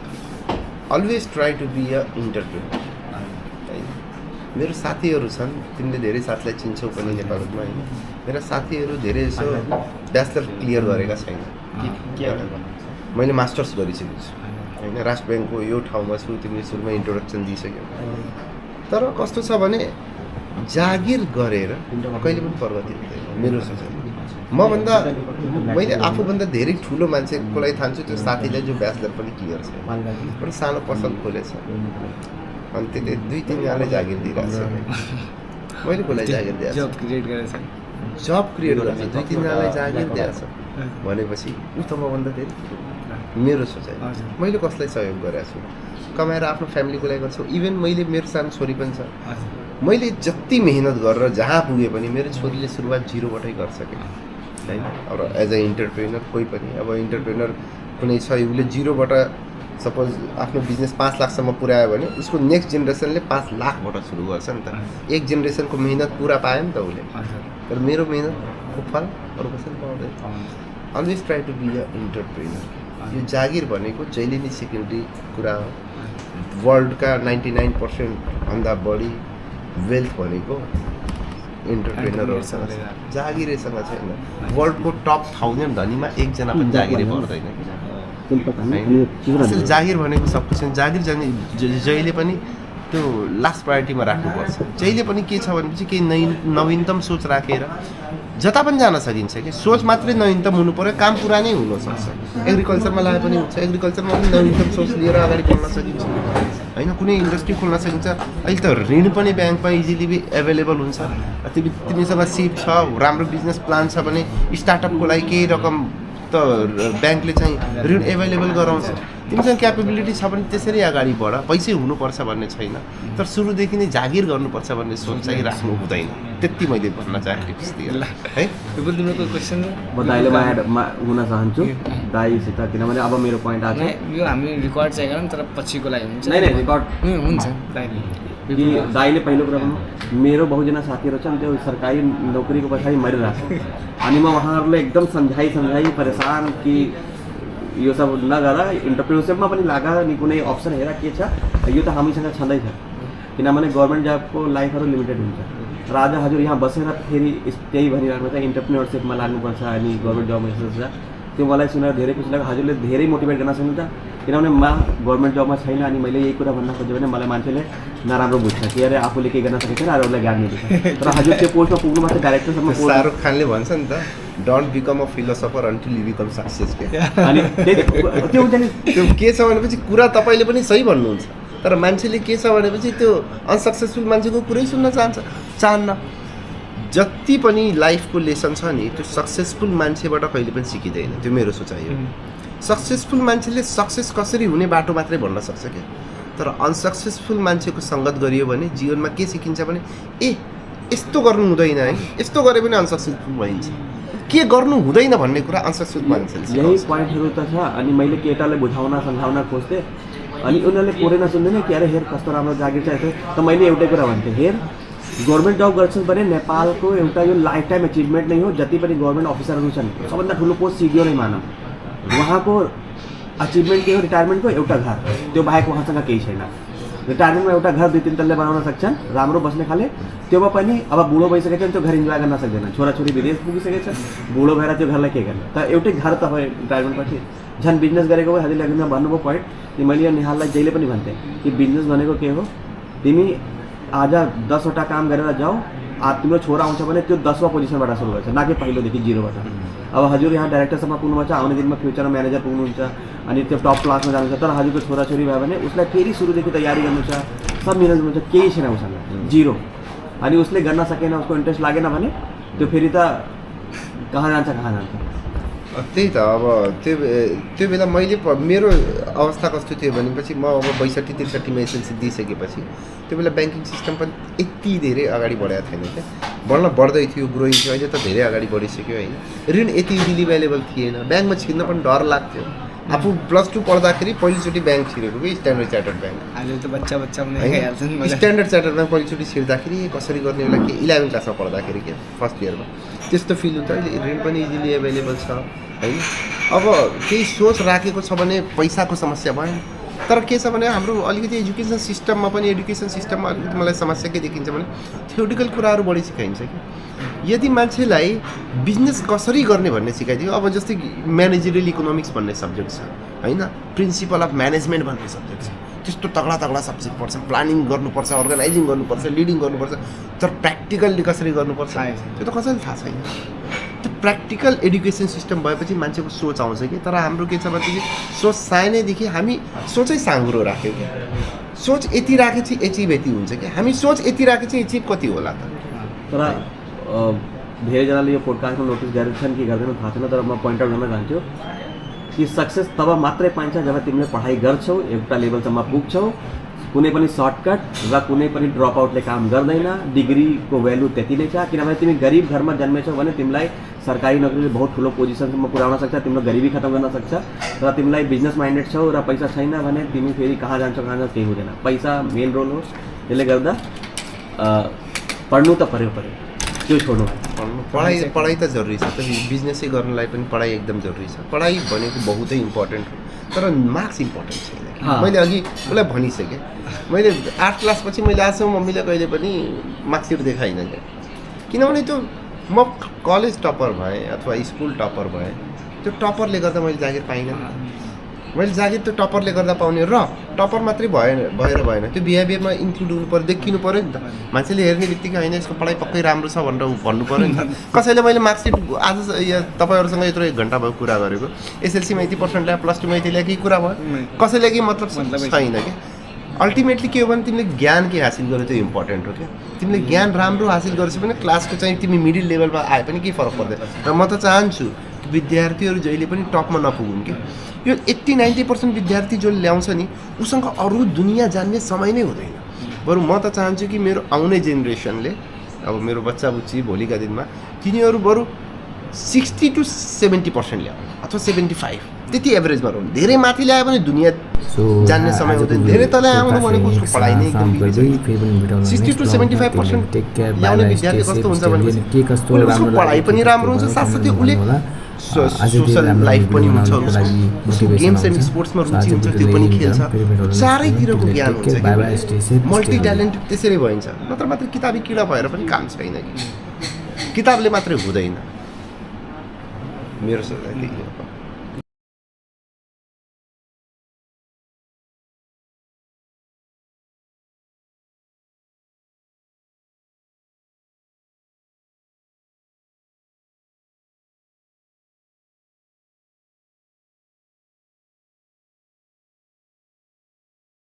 always try to be a entrepreneur. मेरो साथीहरू छन्, तिमीले धेरै साथीलाई चिन्छौ पनि नेपालमा होइन। मेरा साथीहरू धेरै यसो ब्याचलर क्लियर गरेका छैन। मैले मास्टर्स गरिसकेको छु होइन, राष्ट्र ब्याङ्कको यो ठाउँमा छु, तिमीले सुरुमा इन्ट्रोडक्सन दिइसक्यौ। तर कस्तो छ भने जागिर गरेर कहिले पनि प्रगति हुँदैन मेरो सोचाइ। मैले आफूभन्दा धेरै ठुलो मान्छेकोलाई थान्छु, त्यो साथीलाई जो ब्याचलर पनि क्लियर छ, एउटा सानो पसल खोलेछ, अनि त्यसले 2-3 जनाले जागिर दिइरहेको छ। मैले कसलाई जागिर दिएको जब क्रिएट गरेछ, जब क्रिएट गरेछ, 2-3 जनालाई जागिर दिएको छ भनेपछि ऊ त मभन्दा धेरै ठुलो। मेरो सोचाइ मैले कसलाई सहयोग गरेको छु, कमाएर आफ्नो फ्यामिलीको लागि गर्छु। इभन मैले मेरो सानो छोरी पनि छ, मैले जति मेहनत गरेर जहाँ पुगे पनि मेरो छोरीले सुरुवात 0बाटै गर्छ कि होइन। अब एज अ इन्टरप्रेनर कोही पनि अब इन्टरप्रेनर कुनै छ, उसले 0बाट सपोज आफ्नो बिजनेस 5 लाखसम्म पुऱ्यायो भने उसको नेक्स्ट जेनेरेसनले 5 लाखबाट सुरु गर्छ नि त। एक जेनेरेसनको मेहनत पुरा पायो नि त उसले। तर मेरो मेहनतको फल अरू कसैले पाउँदैन। Always try to be a entrepreneur. यो जागिर भनेको जहिले नै सेकेन्डरी कुरा हो। वर्ल्डका 99% भन्दा बढी वेल्थ भनेको इन्टरप्रेनरहरूसँग छ, जागिरेसँग छैन। वर्ल्डको टप 1000 धनीमा एकजना पनि जागिरै पर्दैन। असली जागिर भनेको सब कुछ जागिर जाने जहिले पनि त्यो लास्ट प्रायोरिटीमा राख्नुपर्छ। जहिले पनि के छ भनेपछि केही नवीनतम सोच राखेर जता पनि जान सकिन्छ कि सोच मात्रै नवीनतम हुनु पर्यो, काम पुरानै हुनसक्छ। एग्रिकल्चरमा लाए पनि हुन्छ, एग्रिकल्चरमा पनि नवीनतम सोच लिएर अगाडि बढ्न सकिन्छ होइन। कुनै इन्डस्ट्री खोल्न सकिन्छ। अहिले त ऋण पनि ब्याङ्कमा इजिली एभाइलेबल हुन्छ। तिमीसँग सिप छ, राम्रो बिजनेस प्लान छ भने स्टार्टअपको लागि केही रकम त ब्याङ्कले चाहिँ ऋण एभाइलेबल गराउँछ। तिमीसँग क्यापेबिलिटी छ भने त्यसरी अगाडि बढ। पैसै हुनुपर्छ भन्ने छैन, तर सुरुदेखि नै जागिर गर्नुपर्छ भन्ने सोच चाहिँ राख्नु हुँदैन। त्यति मैले भन्न चाहे टिप्स दिएँ है। तिम्रो कोही क्वेसन म दाइले हुन चाहन्छु दाइसित, किनभने अब मेरो पोइन्ट आएको छ। यो हामी रेकर्ड चाहिँ गरौँ तर पछिको लागि हुन्छ। नै रेकर्ड हुन्छ दाइले कि दाइले पहिलो कुरा भन्नु, मेरो बहुजना साथीहरू छन् त्यो सरकारी नोकरीको पछाडि मरिरहेको छ। अनि म उहाँहरूलाई एकदम सम्झाइ परेसान कि यो सब नगर, इन्टरप्रेन्योरसिपमा पनि लाग, अनि कुनै अप्सन हेर के छ। यो त हामीसँग छँदैछ, किनभने गभर्मेन्ट जबको लाइफहरू लिमिटेड हुन्छ। र आज हजुर यहाँ बसेर फेरि त्यही भनिरहनु छ इन्टरप्रेन्योरसिपमा लाग्नुपर्छ अनि गभर्मेन्ट जबमा यस्तो छ। त्यो मलाई सुनेर धेरै खुसी लाग्यो। हजुरले धेरै मोटिभेट गर्न सक्नुहुन्छ, किनभने म गभर्मेन्ट जबमा छैन। अनि मैले यही कुरा भन्न खोजेँ भने मलाई मान्छेले नराम्रो बुझ्छ कि अरे आफूले केही गर्न सकेको छैन, अरूलाई गाड्ने दिन्छ। तर हजुर त्यो पोस्टमा पुग्नुभएको डाइरेक्टरसम्म। शाहरुख खानले भन्छ नि त, don't become a philosopher until you become success. अनि त्यो हुन्छ नि, त्यो के छ भनेपछि कुरा तपाईँले पनि सही भन्नुहुन्छ, तर मान्छेले के छ भनेपछि त्यो अनसक्सेसफुल मान्छेको कुरै सुन्न चाहन्न। जति पनि लाइफको लेसन छ नि, त्यो सक्सेसफुल मान्छेबाट कहिले पनि सिकिँदैन। त्यो मेरो सोचाइ हो। सक्सेसफुल मान्छेले सक्सेस कसरी हुने बाटो मात्रै भन्न सक्छ क्या। तर अनसक्सेसफुल मान्छेको सङ्गत गरियो भने जीवनमा के सिकिन्छ भने यस्तो गर्नु हुँदैन है, यस्तो गरे पनि अनसक्सेसफुल भइन्छ। के गर्नु हुँदैन भन्ने कुरा अनसक्सेसफुल मान्छेले यही पोइन्टहरू त छ। अनि मैले केटालाई बुझाउन सम्झाउन खोज्थेँ, अनि उनीहरूले कोरेन सुन्दैन कि अरे हेर कस्तो राम्रो जागिर छ। त मैले एउटै कुरा भन्थेँ, हेर गभर्मेन्ट जब गर्छस् भने नेपालको एउटा यो लाइफ टाइम एचिभमेन्ट नै हो। जति पनि गभर्मेन्ट अफिसरहरू छन् सबभन्दा ठुलो पोस्ट सिडिओ नै मानौँ, उहाँको अचिभमेन्ट के हो रिटायरमेन्टको एउटा घर, त्यो बाहेक उहाँसँग केही छैन। रिटायरमेन्टमा एउटा घर 2-3 तल्ले बनाउन सक्छन्, राम्रो बस्ने खाले। त्योमा पनि अब बुढो भइसकेको छ त्यो घर इन्जोय गर्न सक्दैन। छोराछोरी विदेश पुगिसकेको छ, बुढो भएर त्यो घरलाई के गर्ने त। एउटै घर त भयो रिटायरमेन्टपछि। झन् बिजनेस गरेको भए हजुरले अघि भन्नुभयो पोइन्ट कि मैले यो निहाललाई जहिले पनि भन्थेँ कि बिजनेस भनेको के हो, तिमी आज 10वटा काम गरेर जाऊ, तिम्रो छोरा आउँछ भने त्यो 10वां पोजिसनबाट सुरु गर्छ, न कि पहिलोदेखि 0बाट। अब हजुर यहाँ डाइरेक्टरसम्म पुग्नुभएको छ, आउने दिनमा फ्युचरमा म्यानेजर पुग्नुहुन्छ अनि त्यो टप क्लासमा जानुहुन्छ, तर हजुरको छोराछोरी भयो भने उसलाई फेरि सुरुदेखि तयारी गर्नु छ, सब मिलाउनु हुन्छ, केही छैन उसँग, 0। अनि उसले गर्न सकेन, उसको इन्ट्रेस्ट लागेन भने त्यो फेरि त कहाँ जान्छ। त्यही त अब त्यो बेला मैले मेरो अवस्था कस्तो थियो भनेपछि म अब 62-63मा एसएलसी दिइसकेपछि त्यो बेला ब्याङ्किङ सिस्टम पनि यति धेरै अगाडि बढेको थिएन क्या, बढ्दै थियो, ग्रोइङ थियो। अहिले त धेरै अगाडि बढिसक्यो होइन। ऋण यति इजिली एभाइलेबल थिएन, ब्याङ्कमा छिर्न पनि डर लाग्थ्यो। आफू +2 पढ्दाखेरि पहिलोचोटि ब्याङ्क छिरेको कि स्ट्यान्डर्ड चार्टर्ड ब्याङ्क। अहिले त बच्चा पनि खाइहाल्छन्। स्ट्यान्डर्ड चार्टर्ड ब्याङ्क पहिलोचोटि छिर्दाखेरि कसरी गर्ने होला कि 11 क्लासमा पढ्दाखेरि क्या, फर्स्ट इयरमा त्यस्तो फिल हुन्छ। अहिले ऋण पनि इजिली एभाइलेबल छ होइन। अब केही सोच राखेको छ भने पैसाको समस्या भएन, तर के छ भने हाम्रो अलिकति एजुकेसन सिस्टममा अलिकति मलाई समस्या के देखिन्छ भने थ्योरिटिकल कुराहरू बढी सिकाइन्छ कि। यदि मान्छेलाई बिजनेस कसरी गर्ने भन्ने सिकाइदियो, अब जस्तै म्यानेजरियल इकोनोमिक्स भन्ने सब्जेक्ट छ होइन, प्रिन्सिपल अफ म्यानेजमेन्ट भन्ने सब्जेक्ट छ, त्यस्तो तगडा सब्जेक्ट पर्छ, प्लानिङ गर्नुपर्छ, अर्गनाइजिङ गर्नुपर्छ, लिडिङ गर्नुपर्छ, तर प्र्याक्टिकल्ली कसरी गर्नुपर्छ त्यो त कसैलाई थाहा छैन। त्यो प्र्याक्टिकल एडुकेसन सिस्टम भएपछि मान्छेको सोच आउँछ कि। तर हाम्रो के छ भनेपछि सोच सानैदेखि हामी सोचै साँघुरो राख्यौँ कि, सोच यति राखेपछि एचिभ यति हुन्छ कि, हामी सोच यति राखेपछि एचिभ कति होला त। तर धेरैजनाले यो पोडकास्टमा नोटिस गरेका छन् कि गर्दैनन् थाहा छैन, तर म पोइन्ट आउट गर्न चाहन्छु कि सक्सेस तब मात्रै पाइन्छ जब तिमीले पढाइ गर्छौ, एउटा लेभलसम्म पुग्छौ, कुनै पनि सर्टकट र कुनै पनि ड्रप आउटले काम गर्दैन। डिग्रीको भ्यालु त्यति नै छ, किनभने तिमी गरिब घरमा जन्मेछौ भने तिमीलाई सरकारी नोकरीले बहुत ठुलो पोजिसनसम्म पुर्याउन सक्छ, तिम्रो गरिबी खतम गर्न सक्छ। र तिमीलाई बिजनेस माइन्डेड छौ र पैसा छैन भने तिमी फेरि कहाँ जान्छौ केही हुँदैन। पैसा मेन रोल हो, त्यसले गर्दा पढ्नु त पऱ्यो, त्यो छोड्नु। पढाइ त जरुरी छ, तर बिजनेसै गर्नलाई पनि पढाइ एकदम जरुरी छ। पढाइ भनेको बहुतै इम्पोर्टेन्ट हो, तर मार्क्स इम्पोर्टेन्ट छैन। मैले अघि उसलाई भनिसकेँ, मैले 8 क्लासपछि मैले आजसम्म मम्मीले कहिले पनि मार्कसिट देखाइन क्या, किनभने त्यो म कलेज टपर भएँ अथवा स्कुल टपर भएँ, त्यो टपरले गर्दा मैले जागिर पाइनँ। मैले जागिर त्यो टपरले गर्दा पाउने, र टपर मात्रै भएन, त्यो बिहेभियरमा इन्क्लुड हुनु पऱ्यो, देखिनु पऱ्यो नि त। मान्छेले हेर्ने बित्तिकै होइन यसको पढाइ पक्कै राम्रो छ भनेर भन्नु पऱ्यो नि त। कसैले मैले मार्कसिट आज तपाईँहरूसँग यत्रो 1 घन्टा भयो कुरा गरेको, एसएलसीमा यति % ल्यायो, +2मा यति ल्यायो, केही कुरा भयो, कसैले केही मतलब छैन कि। अल्टिमेटली के हो भने तिमीले ज्ञान के हासिल गर्यो त्यो इम्पोर्टेन्ट हो क्या। तिमीले ज्ञान राम्रो हासिल गरेपछि पनि क्लासको चाहिँ तिमी मिडल लेभलमा आए पनि केही फरक पर्दैन। र म त चाहन्छु विद्यार्थीहरू जहिले पनि टपमा नपुगुन् कि। यो 80-90% विद्यार्थी जो ल्याउँछ नि उसँग अरू दुनियाँ जान्ने समय नै हुँदैन। बरु म त चाहन्छु कि मेरो आउने जेनेरेसनले, अब मेरो बच्चा बुच्ची भोलिका दिनमा तिनीहरू बरु 60 to 70% ल्याउनु अथवा 75 त्यति एभरेजमा रहनु। धेरै माथि ल्यायो भने दुनियाँ जान्ने समय हुँदैन। धेरै तल आउनु भनेको उसको पढाइ नै एकदम बिग्रिन्छ। 60 to 75% ल्याउने विद्यार्थी कस्तो हुन्छ भनेपछि उसको पढाइ पनि राम्रो हुन्छ, साथसाथै उसले सोसल लाइफ पनि हुन्छ, उसको गेम्स एन्ड स्पोर्ट्समा रुचि हुन्छ, त्यो पनि खेल्छ, चारैतिरको ज्ञान हुन्छ कि। मल्टी ट्यालेन्टेड त्यसरी भइन्छ। नत्र मात्र किताबी किडा भएर पनि काम छैन कि, किताबले मात्रै हुँदैन। मेरो सोचाइ त्यही हो।